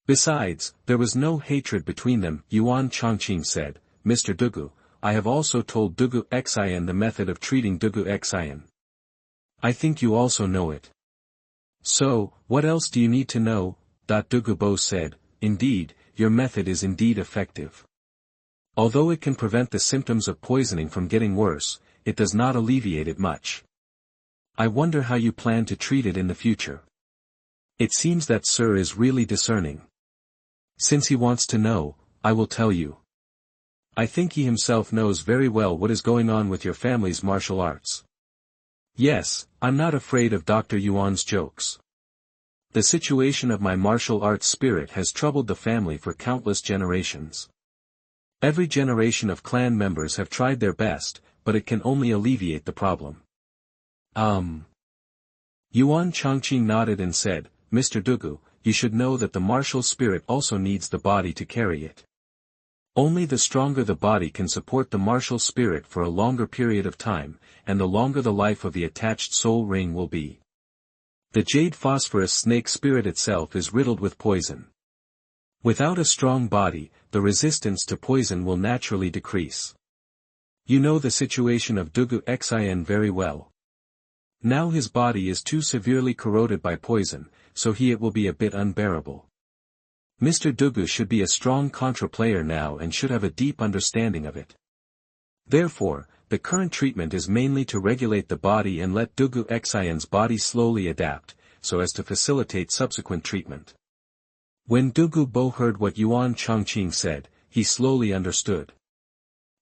Besides, there was no hatred between them. Yuan Changqing said, Mr. Dugu, I have also told Dugu Xian the method of treating Dugu Xian. I think you also know it. So, what else do you need to know? Dugu Bo said, indeed, your method is indeed effective. Although it can prevent the symptoms of poisoning from getting worse, it does not alleviate it much. I wonder how you plan to treat it in the future. It seems that Sir is really discerning. Since he wants to know, I will tell you. I think he himself knows very well what is going on with your family's martial arts. Yes, I'm not afraid of Dr. Yuan's jokes. The situation of my martial arts spirit has troubled the family for countless generations. Every generation of clan members have tried their best, but it can only alleviate the problem. Yuan Changqing nodded and said, Mr. Dugu, you should know that the martial spirit also needs the body to carry it. Only the stronger the body can support the martial spirit for a longer period of time, and the longer the life of the attached soul ring will be. The jade phosphorus snake spirit itself is riddled with poison. Without a strong body, the resistance to poison will naturally decrease. You know the situation of Dugu Xian very well. Now his body is too severely corroded by poison, so it will be a bit unbearable. Mr. Dugu should be a strong contra player now and should have a deep understanding of it. Therefore, the current treatment is mainly to regulate the body and let Dugu Xian's body slowly adapt, so as to facilitate subsequent treatment. When Dugu Bo heard what Yuan Changqing said, he slowly understood.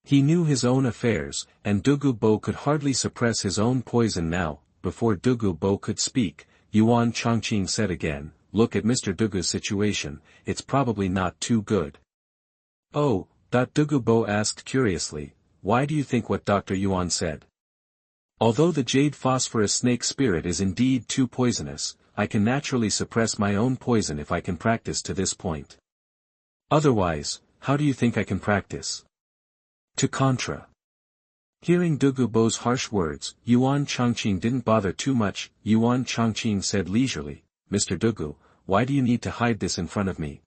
He knew his own affairs, and Dugu Bo could hardly suppress his own poison now. Before Dugu Bo could speak, Yuan Changqing said again, look at Mr. Dugu's situation, it's probably not too good. Oh, Dugu Bo asked curiously, why do you think what Dr. Yuan said? Although the jade phosphorus snake spirit is indeed too poisonous, I can naturally suppress my own poison if I can practice to this point. Otherwise, how do you think I can practice? To contra. Hearing Dugu Bo's harsh words, Yuan Changqing didn't bother too much. Yuan Changqing said leisurely, Mr. Dugu, why do you need to hide this in front of me?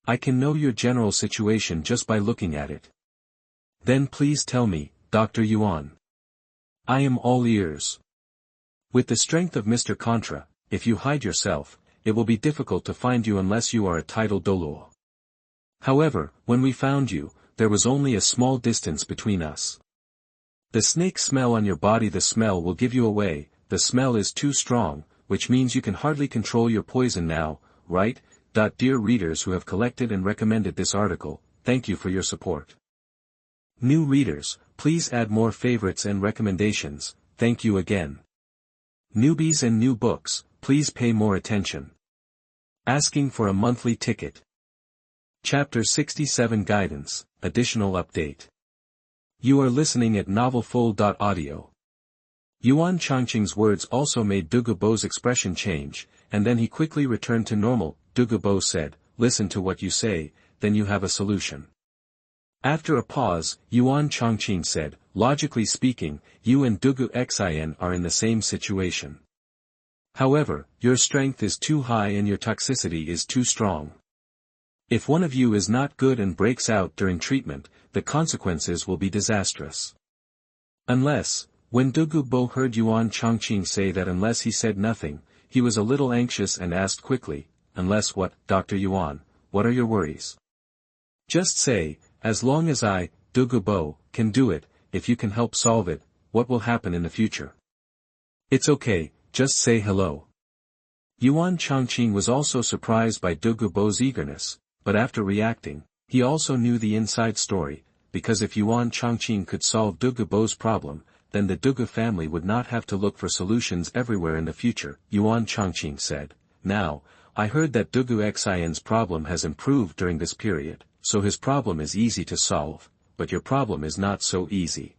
I can know your general situation just by looking at it. Then please tell me, Dr. Yuan. I am all ears. With the strength of Mr. Contra, if you hide yourself, it will be difficult to find you unless you are a titled Douluo. However, when we found you, there was only a small distance between us. The snake smell on your body, the smell will give you away, the smell is too strong, which means you can hardly control your poison now, right? Dear readers who have collected and recommended this article, thank you for your support. New readers, please add more favorites and recommendations, thank you again. Newbies and new books, please pay more attention. Asking for a monthly ticket. Chapter 67 Guidance, Additional Update. You are listening at novelfull.audio. Yuan Changqing's words also made Dugu Bo's expression change, and then he quickly returned to normal. Dugu Bo said, listen to what you say, then you have a solution. After a pause, Yuan Changqing said, logically speaking, you and Dugu Xian are in the same situation. However, your strength is too high and your toxicity is too strong. If one of you is not good and breaks out during treatment, the consequences will be disastrous. Unless, when Dugu Bo heard Yuan Changqing say that unless he said nothing, he was a little anxious and asked quickly, unless what, Dr. Yuan, what are your worries? Just say, as long as I, Dugu Bo, can do it, if you can help solve it, what will happen in the future? It's okay, just say hello. Yuan Changqing was also surprised by Dugu Bo's eagerness, but after reacting, He also knew the inside story, because if Yuan Changqing could solve Dugu Bo's problem, then the Dugu family would not have to look for solutions everywhere in the future. Yuan Changqing said, "Now, I heard that Dugu Xian's problem has improved during this period, so his problem is easy to solve, but your problem is not so easy.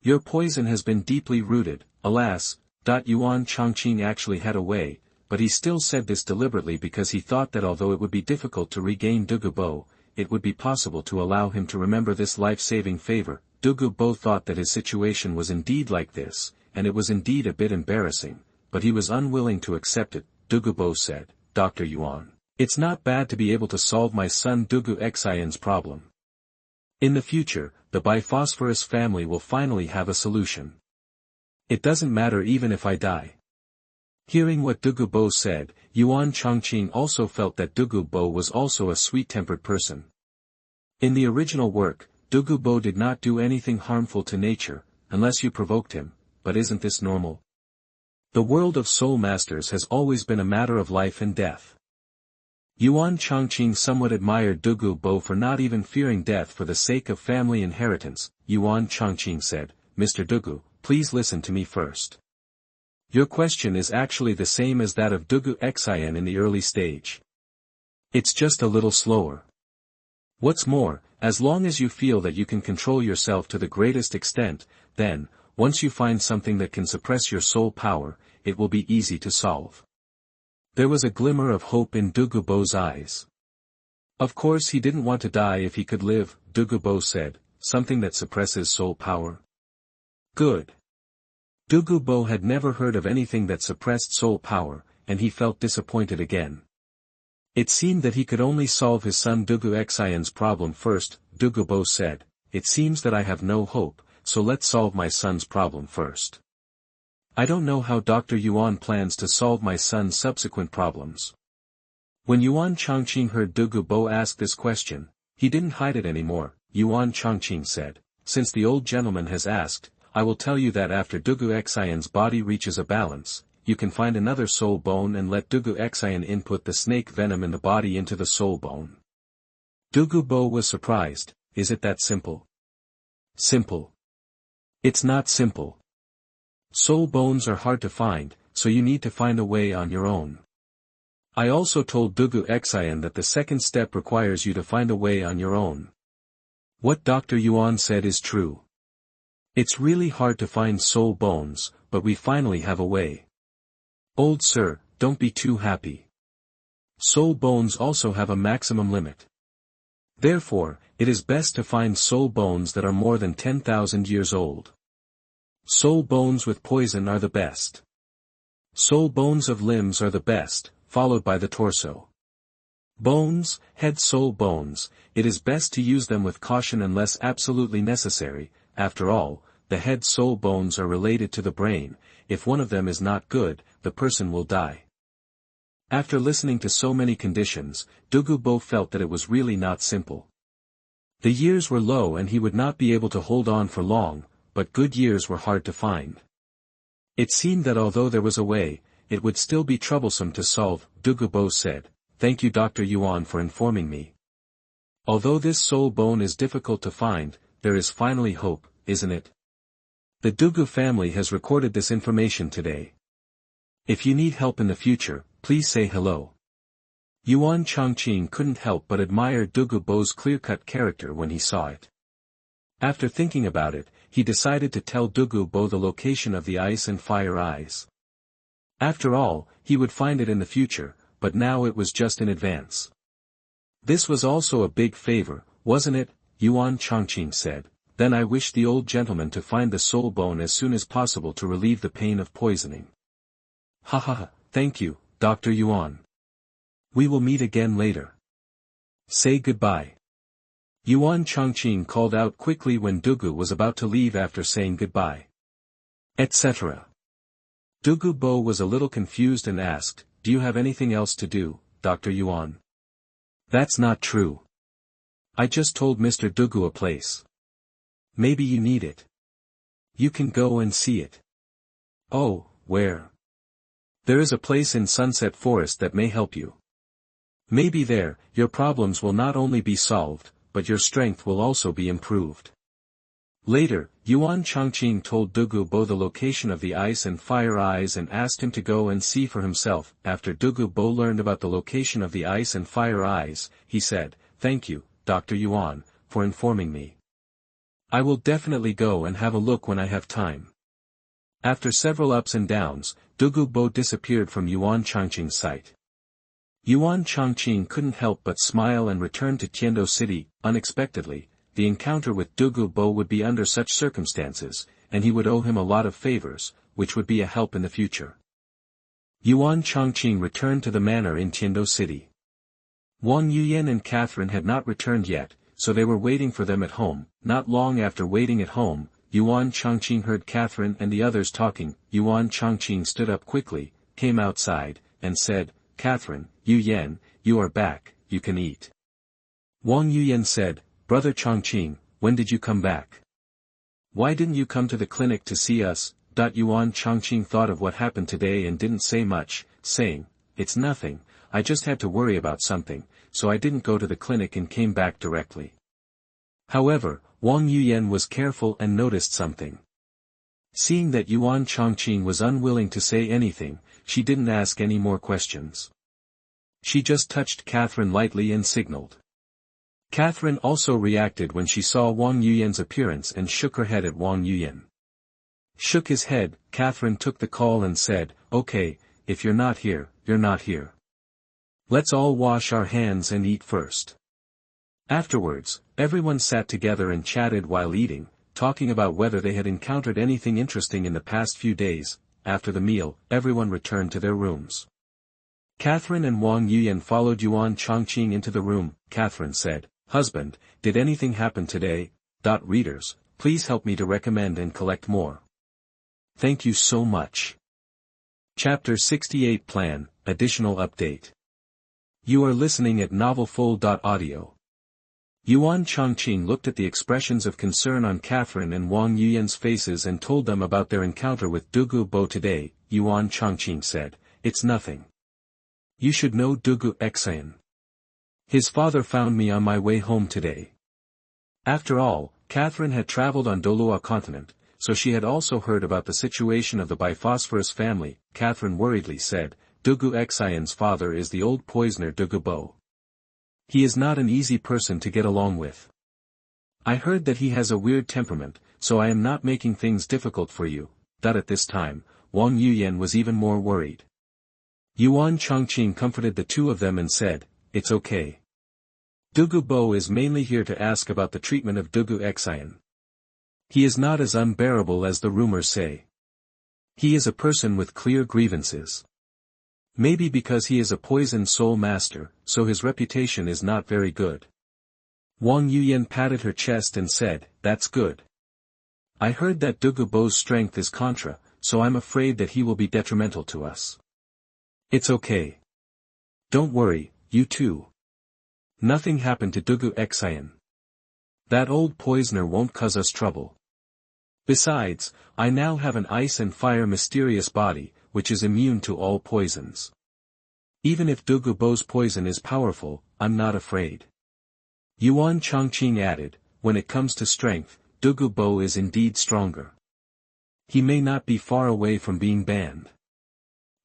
Your poison has been deeply rooted, alas." Yuan Changqing actually had a way, but he still said this deliberately because he thought that although it would be difficult to regain Dugu Bo, it would be possible to allow him to remember this life-saving favor. Dugu Bo thought that his situation was indeed like this, and it was indeed a bit embarrassing, but he was unwilling to accept it. Dugu Bo said, "Dr. Yuan, it's not bad to be able to solve my son Dugu Xian's problem. In the future, the biphosphorus family will finally have a solution. It doesn't matter even if I die." Hearing what Dugu Bo said, Yuan Changqing also felt that Dugu Bo was also a sweet-tempered person. In the original work, Dugu Bo did not do anything harmful to nature, unless you provoked him, but isn't this normal? The world of soul masters has always been a matter of life and death. Yuan Changqing somewhat admired Dugu Bo for not even fearing death for the sake of family inheritance. Yuan Changqing said, "Mr. Dugu, please listen to me first. Your question is actually the same as that of Dugu Xian in the early stage. It's just a little slower. What's more, as long as you feel that you can control yourself to the greatest extent, then, once you find something that can suppress your soul power, it will be easy to solve." There was a glimmer of hope in Dugu Bo's eyes. Of course he didn't want to die if he could live, Dugu Bo said, "Something that suppresses soul power? Good." Dugu Bo had never heard of anything that suppressed soul power, and he felt disappointed again. It seemed that he could only solve his son Dugu Xian's problem first. Dugu Bo said, "It seems that I have no hope, so let's solve my son's problem first. I don't know how Dr. Yuan plans to solve my son's subsequent problems." When Yuan Changqing heard Dugu Bo ask this question, he didn't hide it anymore. Yuan Changqing said, "Since the old gentleman has asked, I will tell you that after Dugu Xian's body reaches a balance, you can find another soul bone and let Dugu Xian input the snake venom in the body into the soul bone." Dugu Bo was surprised. "Is it that simple?" "Simple? It's not simple. Soul bones are hard to find, so you need to find a way on your own. I also told Dugu Xian that the second step requires you to find a way on your own. What Dr. Yuan said is true. It's really hard to find soul bones, but we finally have a way. Old sir, don't be too happy. Soul bones also have a maximum limit. Therefore, it is best to find soul bones that are more than 10,000 years old. Soul bones with poison are the best. Soul bones of limbs are the best, followed by the torso. Bones, head soul bones, it is best to use them with caution unless absolutely necessary. After all, the head soul bones are related to the brain. If one of them is not good, the person will die." After listening to so many conditions, Dugu Bo felt that it was really not simple. The years were low and he would not be able to hold on for long, but good years were hard to find. It seemed that although there was a way, it would still be troublesome to solve. Dugu Bo said, "Thank you Dr. Yuan for informing me. Although this soul bone is difficult to find, there is finally hope, isn't it? The Dugu family has recorded this information today. If you need help in the future, please say hello." Yuan Changqing couldn't help but admire Dugu Bo's clear-cut character when he saw it. After thinking about it, he decided to tell Dugu Bo the location of the ice and fire eyes. After all, he would find it in the future, but now it was just in advance. This was also a big favor, wasn't it? Yuan Changqing said. "Then I wish the old gentleman to find the soul bone as soon as possible to relieve the pain of poisoning." "Ha ha ha, thank you, Dr. Yuan. We will meet again later. Say goodbye." Yuan Changqing called out quickly when Dugu was about to leave after saying goodbye. Etc. Dugu Bo was a little confused and asked, "Do you have anything else to do, Dr. Yuan?" "That's not true. I just told Mr. Dugu a place. Maybe you need it. You can go and see it." "Oh, where?" "There is a place in Sunset Forest that may help you." Maybe there, your problems will not only be solved, but your strength will also be improved. Later, Yuan Changqing told Dugu Bo the location of the ice and fire eyes and asked him to go and see for himself. After Dugu Bo learned about the location of the ice and fire eyes, he said, "Thank you, Dr. Yuan, for informing me. I will definitely go and have a look when I have time." After several ups and downs, Dugu Bo disappeared from Yuan Changqing's sight. Yuan Changqing couldn't help but smile and return to Tiando City. Unexpectedly, the encounter with Dugu Bo would be under such circumstances, and he would owe him a lot of favors, which would be a help in the future. Yuan Changqing returned to the manor in Tiando City. Wang Yuyan and Catherine had not returned yet, so they were waiting for them at home. Not long after waiting at home, Yuan Changqing heard Catherine and the others talking. Yuan Changqing stood up quickly, came outside, and said, "Catherine, Yuyan, you are back, you can eat." Wang Yuyan said, "Brother Changqing, when did you come back? Why didn't you come to the clinic to see us?" Yuan Changqing thought of what happened today and didn't say much, saying, "It's nothing, I just had to worry about something, so I didn't go to the clinic and came back directly." However, Wang Yuyan was careful and noticed something. Seeing that Yuan Changqing was unwilling to say anything, she didn't ask any more questions. She just touched Catherine lightly and signaled. Catherine also reacted when she saw Wang Yuyan's appearance and shook her head at Wang Yuyan. Shook his head, Catherine took the call and said, "Okay, if you're not here, you're not here. Let's all wash our hands and eat first." Afterwards, everyone sat together and chatted while eating, talking about whether they had encountered anything interesting in the past few days. After the meal, everyone returned to their rooms. Catherine and Wang Yuyan followed Yuan Changqing into the room. Catherine said, "Husband, did anything happen today? Readers, please help me to recommend and collect more. Thank you so much." Chapter 68 Plan, Additional Update. You are listening at novelfull.audio. Yuan Changqing looked at the expressions of concern on Catherine and Wang Yuyan's faces and told them about their encounter with Dugu Bo today. Yuan Changqing said, "It's nothing. You should know Dugu Xian. His father found me on my way home today." After all, Catherine had traveled on Douluo Continent, so she had also heard about the situation of the biphosphorus family. Catherine worriedly said, "Dugu Xian's father is the old poisoner Dugu Bo. He is not an easy person to get along with. I heard that he has a weird temperament, so I am not making things difficult for you." At this time, Wang Yuyan was even more worried. Yuan Changqing comforted the two of them and said, "It's okay. Dugu Bo is mainly here to ask about the treatment of Dugu Xian. He is not as unbearable as the rumors say. He is a person with clear grievances. Maybe because he is a poison soul master, so his reputation is not very good." Wang Yuyan patted her chest and said, "That's good. I heard that Dugu Bo's strength is contra, so I'm afraid that he will be detrimental to us. It's okay. Don't worry, you too. Nothing happened to Dugu Xian. That old poisoner won't cause us trouble. Besides, I now have an ice and fire mysterious body, which is immune to all poisons. Even if Dugu Bo's poison is powerful, I'm not afraid." Yuan Changqing added, "When it comes to strength, Dugu Bo is indeed stronger. He may not be far away from being banned.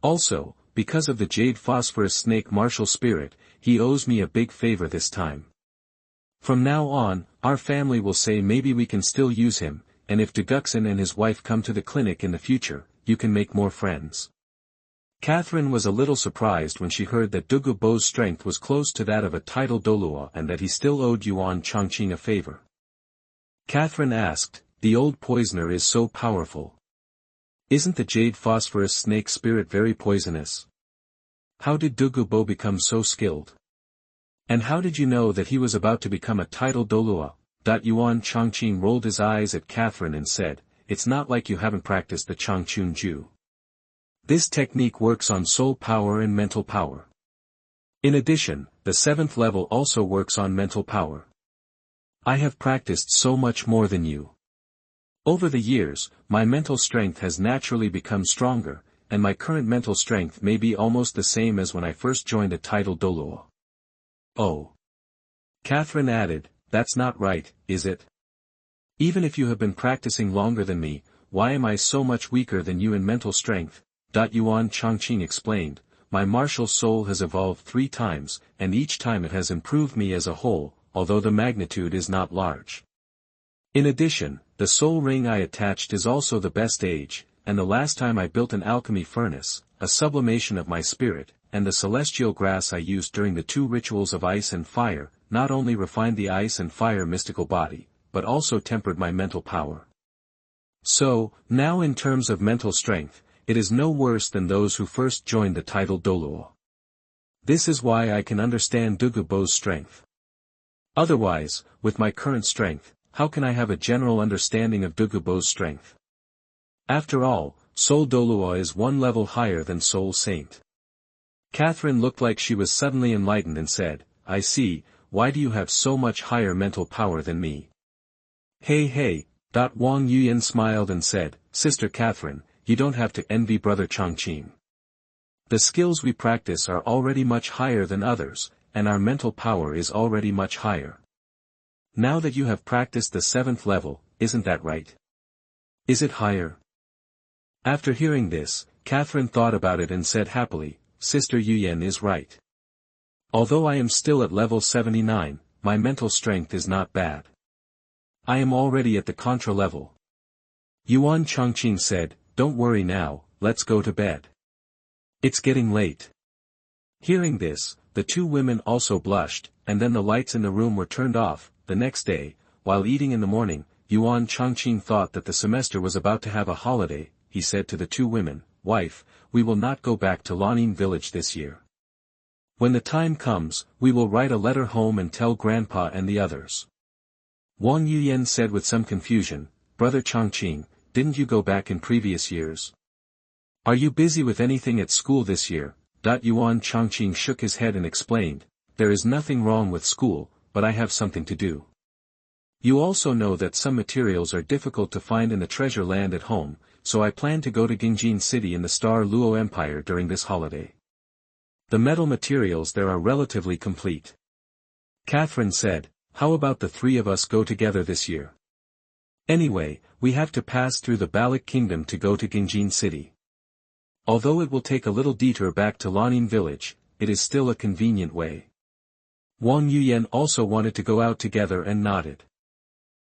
Also, because of the jade phosphorus snake martial spirit, he owes me a big favor this time. From now on, our family will say maybe we can still use him, and if Duguxin and his wife come to the clinic in the future, you can make more friends." Catherine was a little surprised when she heard that Dugu Bo's strength was close to that of a title Douluo and that he still owed Yuan Changqing a favor. Catherine asked, "The old poisoner is so powerful. Isn't the jade phosphorus snake spirit very poisonous? How did Dugu Bo become so skilled? And how did you know that he was about to become a title Douluo?" Yuan Changqing rolled his eyes at Catherine and said, "It's not like you haven't practiced the Changchun Ju. This technique works on soul power and mental power. In addition, the 7th level also works on mental power. I have practiced so much more than you. Over the years, my mental strength has naturally become stronger, and my current mental strength may be almost the same as when I first joined a title Douluo. Oh. Catherine added, that's not right, is it? Even if you have been practicing longer than me, why am I so much weaker than you in mental strength? Yuan Changqing explained, my martial soul has evolved 3 times, and each time it has improved me as a whole, although the magnitude is not large. In addition, the soul ring I attached is also the best age, and the last time I built an alchemy furnace, a sublimation of my spirit, and the celestial grass I used during the 2 rituals of ice and fire, not only refined the ice and fire mystical body, but also tempered my mental power. So, now in terms of mental strength, it is no worse than those who first joined the title Douluo. This is why I can understand Dugu Bo's strength. Otherwise, with my current strength, how can I have a general understanding of Dugu Bo's strength? After all, Soul Douluo is 1 level higher than Soul Saint. Catherine looked like she was suddenly enlightened and said, I see, why do you have so much higher mental power than me? Hey. Wang Yuyan smiled and said, Sister Catherine, you don't have to envy Brother Changqing. The skills we practice are already much higher than others, and our mental power is already much higher. Now that you have practiced the 7th level, isn't that right? Is it higher? After hearing this, Catherine thought about it and said happily, Sister Yuyan is right. Although I am still at level 79, my mental strength is not bad. I am already at the Contra level. Yuan Changqing said, don't worry now, let's go to bed. It's getting late. Hearing this, the 2 women also blushed, and then the lights in the room were turned off. The next day, while eating in the morning, Yuan Changqing thought that the semester was about to have a holiday. He said to the 2 women, Wife, we will not go back to Lanin village this year. When the time comes, we will write a letter home and tell Grandpa and the others. Wang Yuyan said with some confusion, Brother Changqing, didn't you go back in previous years? Are you busy with anything at school this year? Yuan Changqing shook his head and explained, there is nothing wrong with school, but I have something to do. You also know that some materials are difficult to find in the treasure land at home, so I plan to go to Gingjin City in the Star Luo Empire during this holiday. The metal materials there are relatively complete. Catherine said, how about the 3 of us go together this year? Anyway, we have to pass through the Balik Kingdom to go to Gingjin City. Although it will take a little detour back to Lanin village, it is still a convenient way. Wang Yuyan also wanted to go out together and nodded.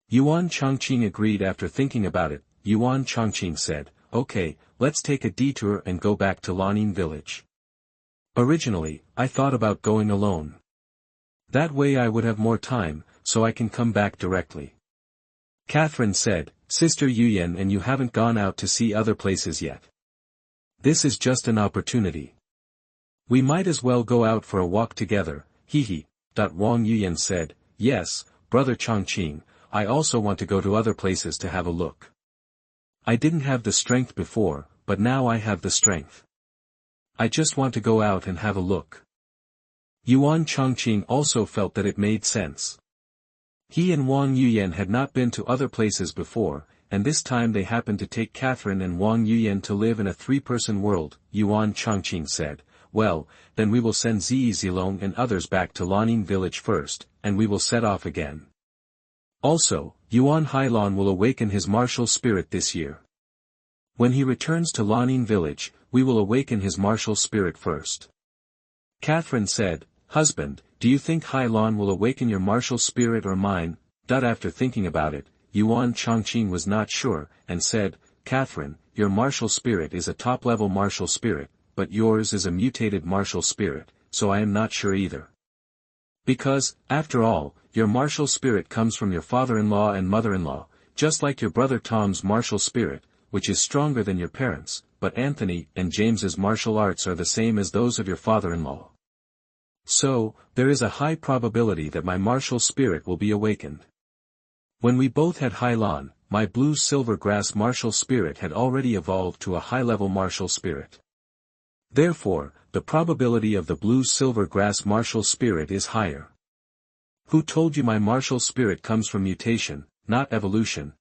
Yuan Changqing agreed after thinking about it. Yuan Changqing said, okay, let's take a detour and go back to Lanin village. Originally, I thought about going alone. That way I would have more time, so I can come back directly. Catherine said, Sister Yuyan, and you haven't gone out to see other places yet. This is just an opportunity. We might as well go out for a walk together, hee. Wang Yuyan said, yes, Brother Changqing, I also want to go to other places to have a look. I didn't have the strength before, but now I have the strength. I just want to go out and have a look. Yuan Changqing also felt that it made sense. He and Wang Yuyan had not been to other places before, and this time they happened to take Catherine and Wang Yuyan to live in a 3-person world. Yuan Changqing said, well, then we will send Zi Zilong and others back to Lanin village first, and we will set off again. Also, Yuan Hailon will awaken his martial spirit this year. When he returns to Lanin village, we will awaken his martial spirit first. Catherine said, Husband, do you think Hailon will awaken your martial spirit or mine? After thinking about it, Yuan Changqing was not sure, and said, Catherine, your martial spirit is a top-level martial spirit, but yours is a mutated martial spirit, so I am not sure either. Because, after all, your martial spirit comes from your father-in-law and mother-in-law, just like your brother Tom's martial spirit, which is stronger than your parents', but Anthony and James's martial arts are the same as those of your father-in-law. So, there is a high probability that my martial spirit will be awakened. When we both had Hailon, my blue-silver grass martial spirit had already evolved to a high-level martial spirit. Therefore, the probability of the blue-silver grass martial spirit is higher. Who told you my martial spirit comes from mutation, not evolution?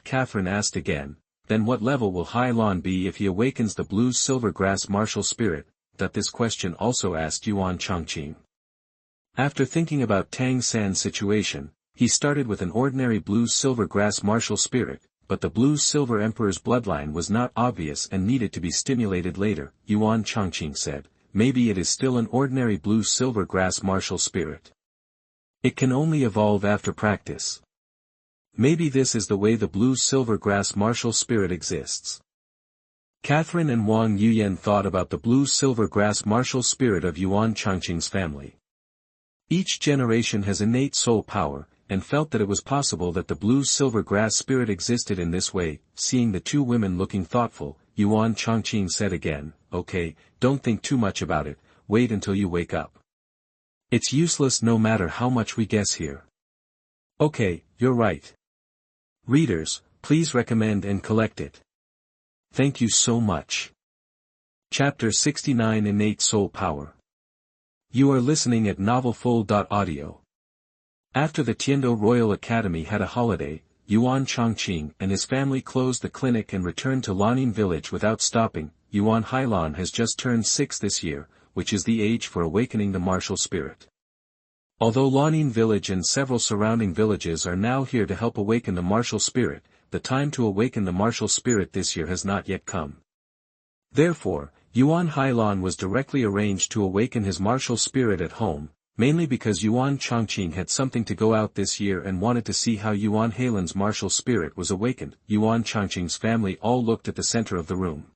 Catherine asked again, then what level will Hailon be if he awakens the blue-silver grass martial spirit? This question also asked Yuan Changqing. After thinking about Tang San's situation, he started with an ordinary blue-silver grass martial spirit, but the blue-silver emperor's bloodline was not obvious and needed to be stimulated later. Yuan Changqing said, maybe it is still an ordinary blue-silver grass martial spirit. It can only evolve after practice. Maybe this is the way the blue-silver grass martial spirit exists. Catherine and Wang Yuyan thought about the blue-silver grass martial spirit of Yuan Changqing's family. Each generation has innate soul power, and felt that it was possible that the blue-silver grass spirit existed in this way. Seeing the two women looking thoughtful, Yuan Changqing said again, okay, don't think too much about it, wait until you wake up. It's useless no matter how much we guess here. Okay, you're right. Readers, please recommend and collect it. Thank you so much. Chapter 69 Innate Soul Power. You are listening at novelfull.audio. After the Tiando Royal Academy had a holiday, Yuan Changqing and his family closed the clinic and returned to Lanin village without stopping. Yuan Hailan has just turned 6 this year, which is the age for awakening the martial spirit. Although Lanin village and several surrounding villages are now here to help awaken the martial spirit, the time to awaken the martial spirit this year has not yet come. Therefore, Yuan Hailan was directly arranged to awaken his martial spirit at home, mainly because Yuan Changqing had something to go out this year and wanted to see how Yuan Hailan's martial spirit was awakened. Yuan Changqing's family all looked at the center of the room.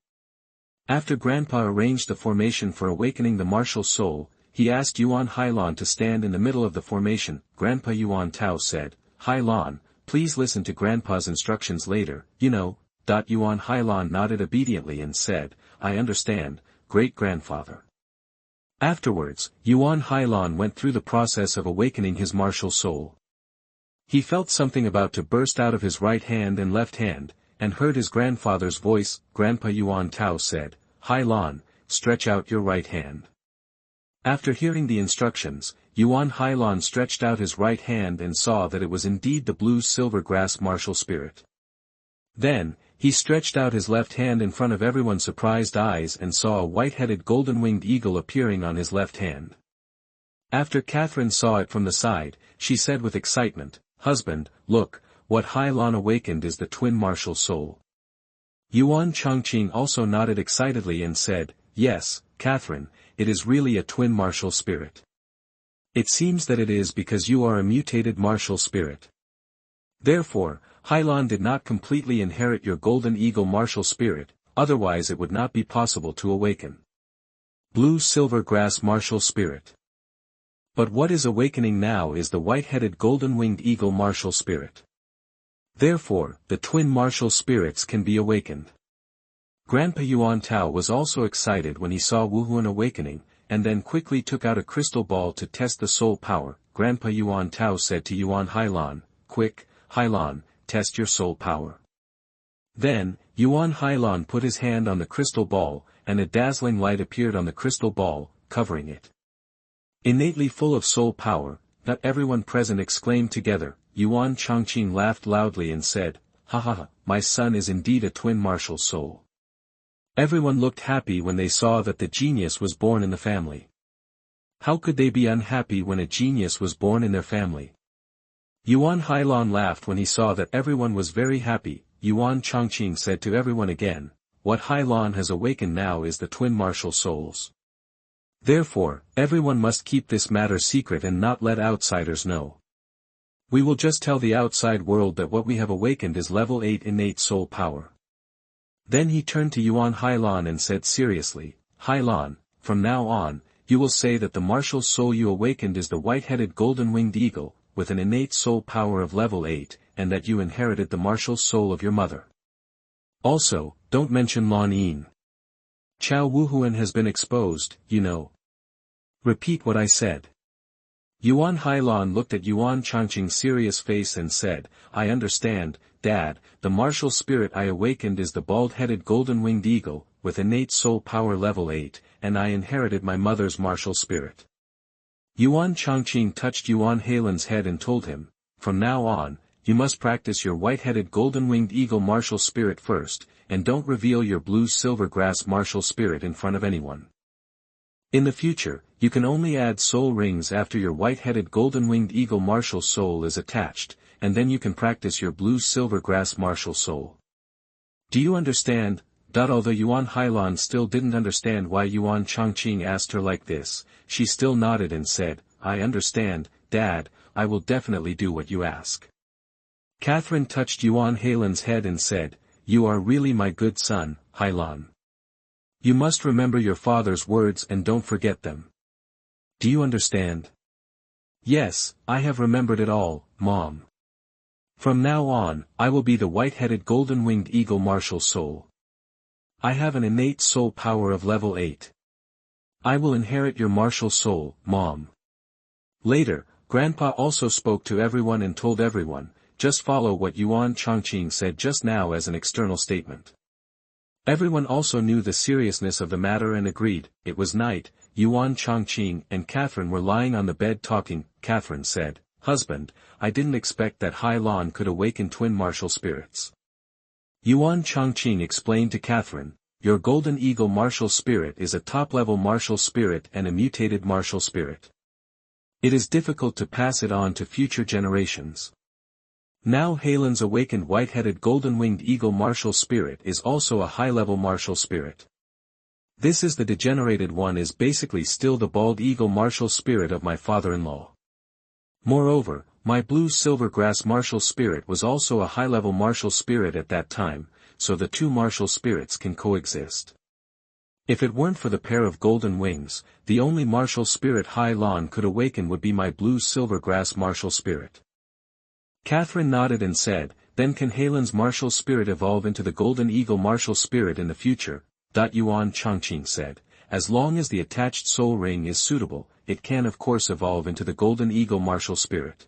After Grandpa arranged the formation for awakening the martial soul, he asked Yuan Hailan to stand in the middle of the formation. Grandpa Yuan Tao said, Hailan, please listen to Grandpa's instructions later, you know. Yuan Hailan nodded obediently and said, I understand, great-grandfather. Afterwards, Yuan Hailan went through the process of awakening his martial soul. He felt something about to burst out of his right hand and left hand, and heard his grandfather's voice. Grandpa Yuan Tao said, Hailan, stretch out your right hand. After hearing the instructions, Yuan Hailan stretched out his right hand and saw that it was indeed the blue-silver grass martial spirit. Then, he stretched out his left hand in front of everyone's surprised eyes and saw a white-headed golden-winged eagle appearing on his left hand. After Catherine saw it from the side, she said with excitement, Husband, look, what Hailan awakened is the twin martial soul. Yuan Changqing also nodded excitedly and said, Yes, Catherine, it is really a twin martial spirit. It seems that it is because you are a mutated martial spirit. Therefore, Hailan did not completely inherit your golden eagle martial spirit, otherwise it would not be possible to awaken. Blue-silver grass martial spirit. But what is awakening now is the white-headed golden-winged eagle martial spirit. Therefore, the twin martial spirits can be awakened. Grandpa Yuan Tao was also excited when he saw Wuhuan awakening, and then quickly took out a crystal ball to test the soul power. Grandpa Yuan Tao said to Yuan Hailan, Quick, Hailan, test your soul power. Then, Yuan Hailan put his hand on the crystal ball, and a dazzling light appeared on the crystal ball, covering it. Innately full of soul power, not everyone present exclaimed together. Yuan Changqing laughed loudly and said, Ha ha ha, my son is indeed a twin martial soul. Everyone looked happy when they saw that the genius was born in the family. How could they be unhappy when a genius was born in their family? Yuan Hailan laughed when he saw that everyone was very happy. Yuan Changqing said to everyone again, What Hailan has awakened now is the twin martial souls. Therefore, everyone must keep this matter secret and not let outsiders know. We will just tell the outside world that what we have awakened is level 8 innate soul power. Then he turned to Yuan Hailan and said seriously, Hailan, from now on, you will say that the martial soul you awakened is the white-headed golden-winged eagle, with an innate soul power of level 8, and that you inherited the martial soul of your mother. Also, don't mention Lan Yin. Chao Wuhuan has been exposed, you know. Repeat what I said. Yuan Hailan looked at Yuan Changqing's serious face and said, I understand, Dad, the martial spirit I awakened is the bald-headed golden-winged eagle, with innate soul power level 8, and I inherited my mother's martial spirit. Yuan Changqing touched Yuan Hailan's head and told him, From now on, you must practice your white-headed golden-winged eagle martial spirit first, and don't reveal your blue-silver grass martial spirit in front of anyone. In the future, you can only add soul rings after your white-headed golden-winged eagle martial soul is attached, and then you can practice your blue silver grass martial soul. Do you understand? Although Yuan Hailan still didn't understand why Yuan Changqing asked her like this, she still nodded and said, I understand, Dad, I will definitely do what you ask. Catherine touched Yuan Hailan's head and said, You are really my good son, Hailan. You must remember your father's words and don't forget them. Do you understand? Yes, I have remembered it all, Mom. From now on, I will be the white-headed golden-winged eagle martial soul. I have an innate soul power of level 8. I will inherit your martial soul, Mom. Later, Grandpa also spoke to everyone and told everyone, just follow what Yuan Changqing said just now as an external statement. Everyone also knew the seriousness of the matter and agreed. It was night. Yuan Changqing and Catherine were lying on the bed talking. Catherine said, Husband, I didn't expect that Hailan could awaken twin martial spirits. Yuan Changqing explained to Catherine, Your golden eagle martial spirit is a top-level martial spirit and a mutated martial spirit. It is difficult to pass it on to future generations. Now Hailan's awakened white-headed golden-winged eagle martial spirit is also a high-level martial spirit. This is the degenerated one is basically still the bald eagle martial spirit of my father-in-law. Moreover, my blue silver grass martial spirit was also a high-level martial spirit at that time, so the two martial spirits can coexist. If it weren't for the pair of golden wings, the only martial spirit Hailan could awaken would be my blue silver grass martial spirit. Catherine nodded and said, Then can Hailan's martial spirit evolve into the golden eagle martial spirit in the future? Yuan Changqing said, As long as the attached soul ring is suitable, it can of course evolve into the golden eagle martial spirit.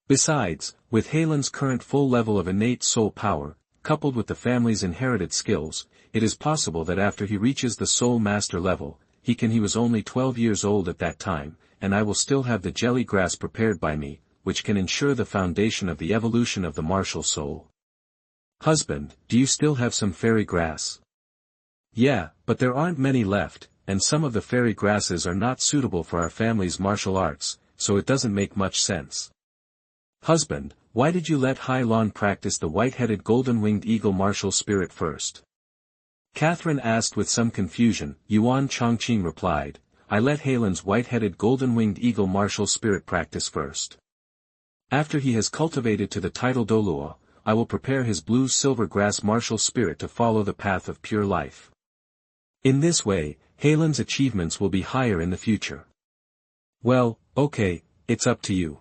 Besides, with Hailan's current full level of innate soul power, coupled with the family's inherited skills, it is possible that after he reaches the soul master level, he was only 12 years old at that time, and I will still have the jelly grass prepared by me, which can ensure the foundation of the evolution of the martial soul. Husband, do you still have some fairy grass? Yeah, but there aren't many left, and some of the fairy grasses are not suitable for our family's martial arts, so it doesn't make much sense. Husband, why did you let Hailan practice the white-headed golden-winged eagle martial spirit first? Catherine asked with some confusion. Yuan Changqing replied, I let Hailan's white-headed golden-winged eagle martial spirit practice first. After he has cultivated to the title Douluo, I will prepare his blue silver grass martial spirit to follow the path of pure life. In this way, Hailan's achievements will be higher in the future. Well, okay, it's up to you.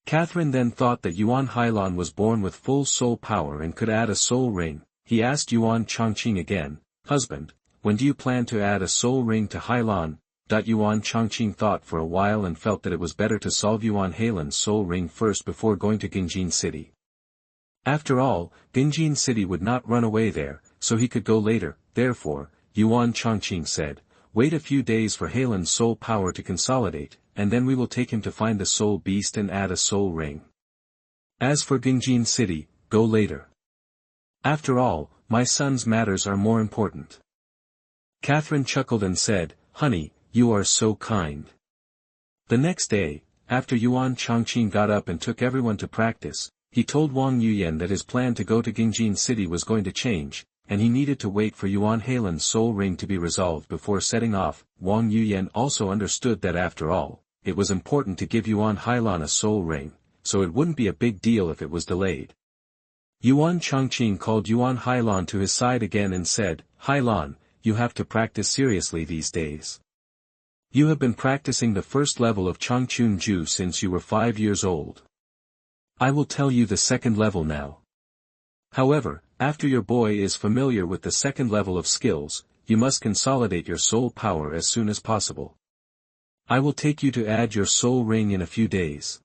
Catherine then thought that Yuan Hailan was born with full soul power and could add a soul ring. He asked Yuan Changqing again, Husband, when do you plan to add a soul ring to Hailan? Yuan Changqing thought for a while and felt that it was better to solve Yuan Hailan's soul ring first before going to Gingjin City. After all, Gingjin City would not run away there, so he could go later. Therefore, Yuan Changqing said, Wait a few days for Hailan's soul power to consolidate, and then we will take him to find the soul beast and add a soul ring. As for Gingjin City, go later. After all, my son's matters are more important. Catherine chuckled and said, Honey, you are so kind. The next day, after Yuan Changqing got up and took everyone to practice, he told Wang Yuyan that his plan to go to Gingjin City was going to change, and he needed to wait for Yuan Hailan's soul ring to be resolved before setting off. Wang Yuyan also understood that after all, it was important to give Yuan Hailan a soul ring, so it wouldn't be a big deal if it was delayed. Yuan Changqing called Yuan Hailan to his side again and said, Hailan, you have to practice seriously these days. You have been practicing the first level of Changchun Ju since you were 5 years old. I will tell you the second level now. However, after your boy is familiar with the second level of skills, you must consolidate your soul power as soon as possible. I will take you to add your soul ring in a few days.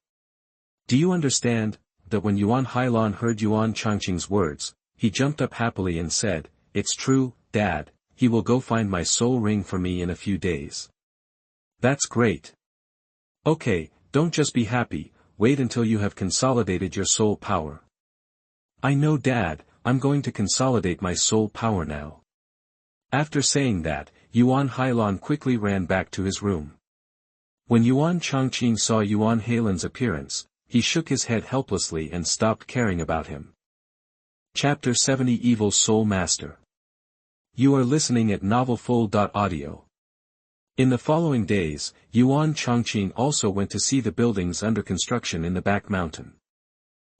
Do you understand? That when Yuan Hailan heard Yuan Changqing's words, he jumped up happily and said, It's true, Dad, he will go find my soul ring for me in a few days. That's great. Okay, don't just be happy, wait until you have consolidated your soul power. I know Dad, I'm going to consolidate my soul power now. After saying that, Yuan Hailan quickly ran back to his room. When Yuan Changqing saw Yuan Hailan's appearance, he shook his head helplessly and stopped caring about him. Chapter 70 Evil Soul Master. You are listening at novelfull.audio. In the following days, Yuan Changqing also went to see the buildings under construction in the back mountain.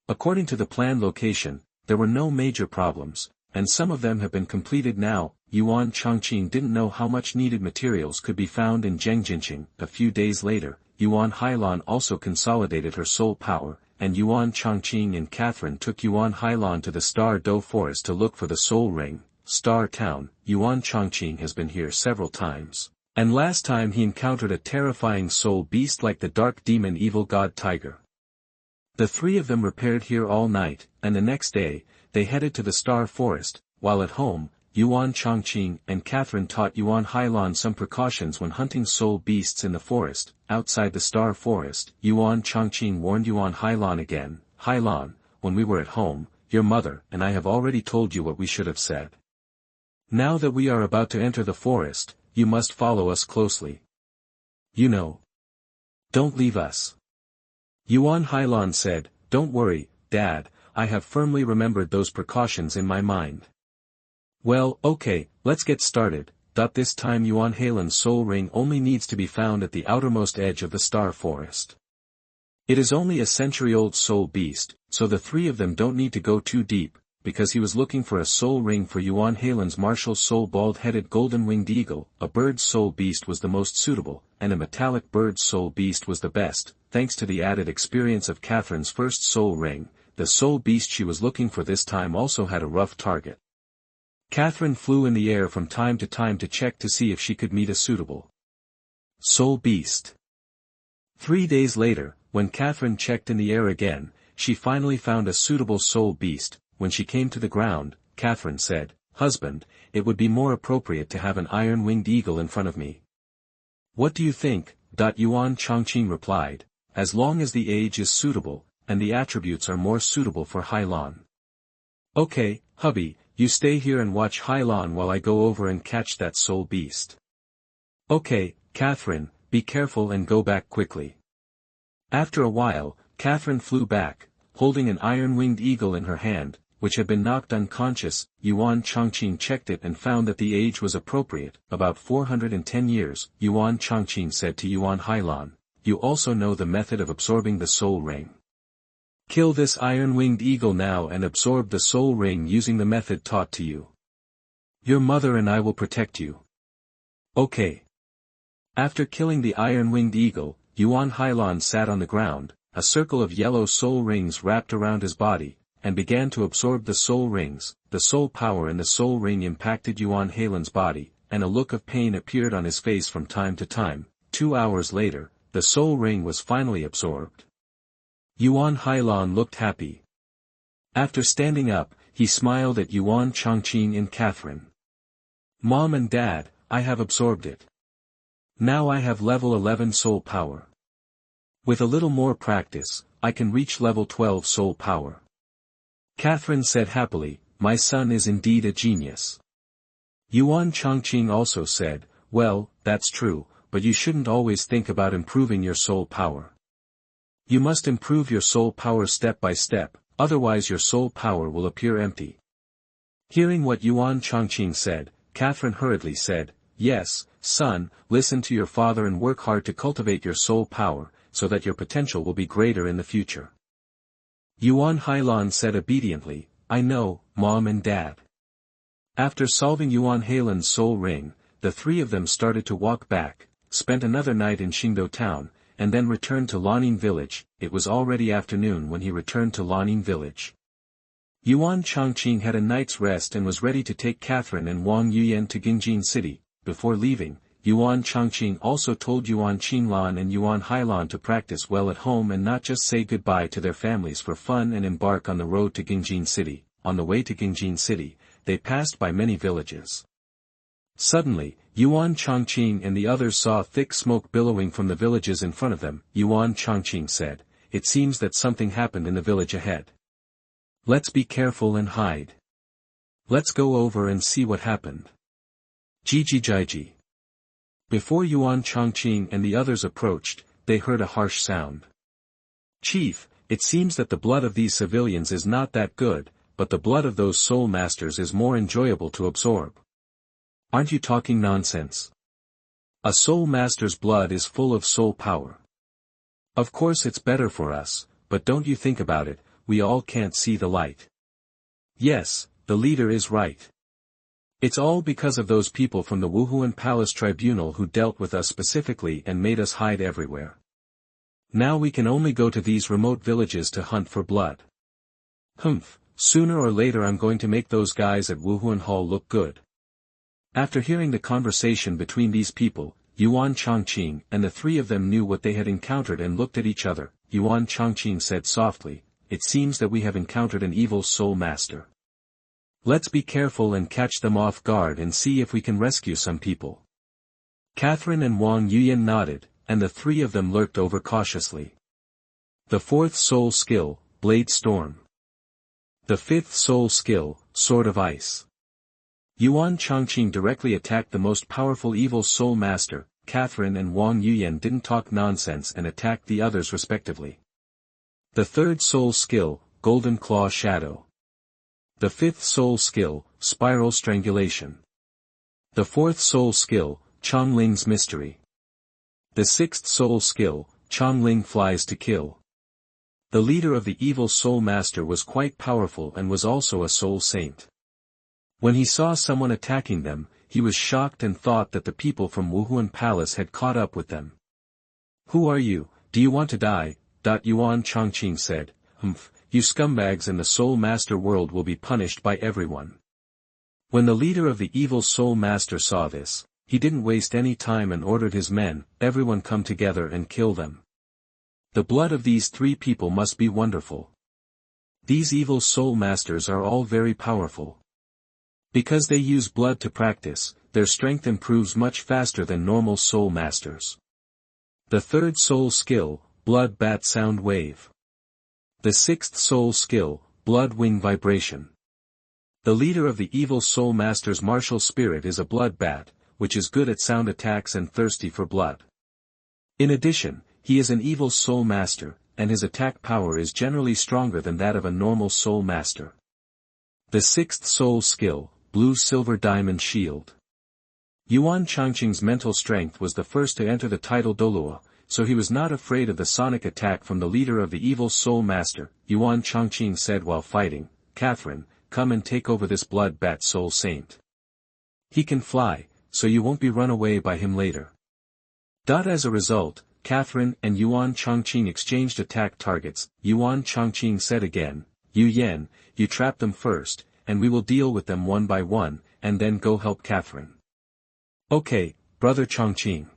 According to the planned location, there were no major problems, and some of them have been completed now. Yuan Changqing didn't know how much needed materials could be found in Zhengjinqing. A few days later, Yuan Hailan also consolidated her soul power, and Yuan Changqing and Catherine took Yuan Hailan to the Star Do Forest to look for the Soul Ring. Star Town. Yuan Changqing has been here several times, and last time he encountered a terrifying soul beast like the dark demon evil god tiger. The three of them repaired here all night, and the next day, they headed to the Star Forest. While at home, Yuan Changqing and Catherine taught Yuan Hailan some precautions when hunting soul beasts in the forest. Outside the Star Forest, Yuan Changqing warned Yuan Hailan again, "Hailan, when we were at home, your mother and I have already told you what we should have said. Now that we are about to enter the forest, you must follow us closely. You know. Don't leave us." Yuan Hailan said, "Don't worry, Dad, I have firmly remembered those precautions in my mind." "Well, okay, let's get started." This time Yuan Hailan's soul ring only needs to be found at the outermost edge of the Star Forest. It is only a century-old soul beast, so the three of them don't need to go too deep, because he was looking for a soul ring for Yuan Hailan's martial soul bald-headed golden-winged eagle. A bird soul beast was the most suitable, and a metallic bird soul beast was the best. Thanks to the added experience of Catherine's first soul ring, the soul beast she was looking for this time also had a rough target. Catherine flew in the air from time to time to check to see if she could meet a suitable soul beast. 3 days later, when Catherine checked in the air again, she finally found a suitable soul beast. When she came to the ground, Catherine said, "Husband, it would be more appropriate to have an iron-winged eagle in front of me." "What do you think?" Yuan Changqing replied, "as long as the age is suitable, and the attributes are more suitable for Hailan." "Okay, hubby, you stay here and watch Hailan while I go over and catch that soul beast." "Okay, Catherine, be careful and go back quickly." After a while, Catherine flew back, holding an iron-winged eagle in her hand, which had been knocked unconscious. Yuan Changqing checked it and found that the age was appropriate, about 410 years. Yuan Changqing said to Yuan Hailan, "You also know the method of absorbing the soul ring. Kill this iron-winged eagle now and absorb the soul ring using the method taught to you. Your mother and I will protect you." "Okay." After killing the iron-winged eagle, Yuan Hailan sat on the ground, a circle of yellow soul rings wrapped around his body, and began to absorb the soul rings. The soul power in the soul ring impacted Yuan Hailan's body, and a look of pain appeared on his face from time to time. 2 hours later, the soul ring was finally absorbed. Yuan Hailan looked happy. After standing up, he smiled at Yuan Changqing and Catherine. "Mom and Dad, I have absorbed it. Now I have level 11 soul power. With a little more practice, I can reach level 12 soul power." Catherine said happily, "My son is indeed a genius." Yuan Changqing also said, "Well, that's true, but you shouldn't always think about improving your soul power. You must improve your soul power step by step, otherwise your soul power will appear empty." Hearing what Yuan Changqing said, Catherine hurriedly said, "Yes, son, listen to your father and work hard to cultivate your soul power, so that your potential will be greater in the future." Yuan Hailan said obediently, "I know, Mom and Dad." After solving Yuan Hailan's soul ring, the three of them started to walk back, spent another night in Qingdao town, and then returned to Lanin village. It was already afternoon when he returned to Lanin village. Yuan Changqing had a night's rest and was ready to take Catherine and Wang Yuyan to Gingjin City. Before leaving, Yuan Changqing also told Yuan Qinglan and Yuan Hailan to practice well at home and not just say goodbye to their families for fun and embark on the road to Gingjin City. On the way to Gingjin City, they passed by many villages. Suddenly, Yuan Changqing and the others saw thick smoke billowing from the villages in front of them. Yuan Changqing said, "It seems that something happened in the village ahead. Let's be careful and hide. Let's go over and see what happened." Jiji. Before Yuan Changqing and the others approached, they heard a harsh sound. "Chief, it seems that the blood of these civilians is not that good, but the blood of those soul masters is more enjoyable to absorb." "Aren't you talking nonsense? A soul master's blood is full of soul power. Of course it's better for us, but don't you think about it, we all can't see the light." "Yes, the leader is right. It's all because of those people from the Wuhuan Palace Tribunal who dealt with us specifically and made us hide everywhere. Now we can only go to these remote villages to hunt for blood. Humph, sooner or later I'm going to make those guys at Wuhuan Hall look good." After hearing the conversation between these people, Yuan Changqing and the three of them knew what they had encountered and looked at each other. Yuan Changqing said softly, "It seems that we have encountered an evil soul master. Let's be careful and catch them off guard and see if we can rescue some people." Catherine and Wang Yuyan nodded, and the three of them lurked over cautiously. The fourth soul skill, Blade Storm. The fifth soul skill, Sword of Ice. Yuan Changqing directly attacked the most powerful evil soul master. Catherine and Wang Yuyan didn't talk nonsense and attacked the others respectively. The third soul skill, Golden Claw Shadow. The fifth soul skill, Spiral Strangulation. The fourth soul skill, Changling's Mystery. The sixth soul skill, Changling Flies to Kill. The leader of the evil soul master was quite powerful and was also a soul saint. When he saw someone attacking them, he was shocked and thought that the people from Wuhuan Palace had caught up with them. "Who are you, do you want to die?" Yuan Changqing said. "Humph, you scumbags in the soul master world will be punished by everyone." When the leader of the evil soul master saw this, he didn't waste any time and ordered his men, "Everyone come together and kill them. The blood of these three people must be wonderful. These evil soul masters are all very powerful. Because they use blood to practice, their strength improves much faster than normal soul masters." The third soul skill, Blood Bat Sound Wave. The sixth soul skill, Blood Wing Vibration. The leader of the evil soul master's martial spirit is a blood bat, which is good at sound attacks and thirsty for blood. In addition, he is an evil soul master, and his attack power is generally stronger than that of a normal soul master. The sixth soul skill, Blue Silver Diamond Shield. Yuan Changqing's mental strength was the first to enter the title Douluo, so he was not afraid of the sonic attack from the leader of the evil soul master. Yuan Changqing said while fighting, "Catherine, come and take over this blood bat soul saint. He can fly, so you won't be run away by him later." As a result, Catherine and Yuan Changqing exchanged attack targets. Yuan Changqing said again, "Yu Yan, you trap them first, and we will deal with them one by one, and then go help Catherine." "Okay, brother Changqing."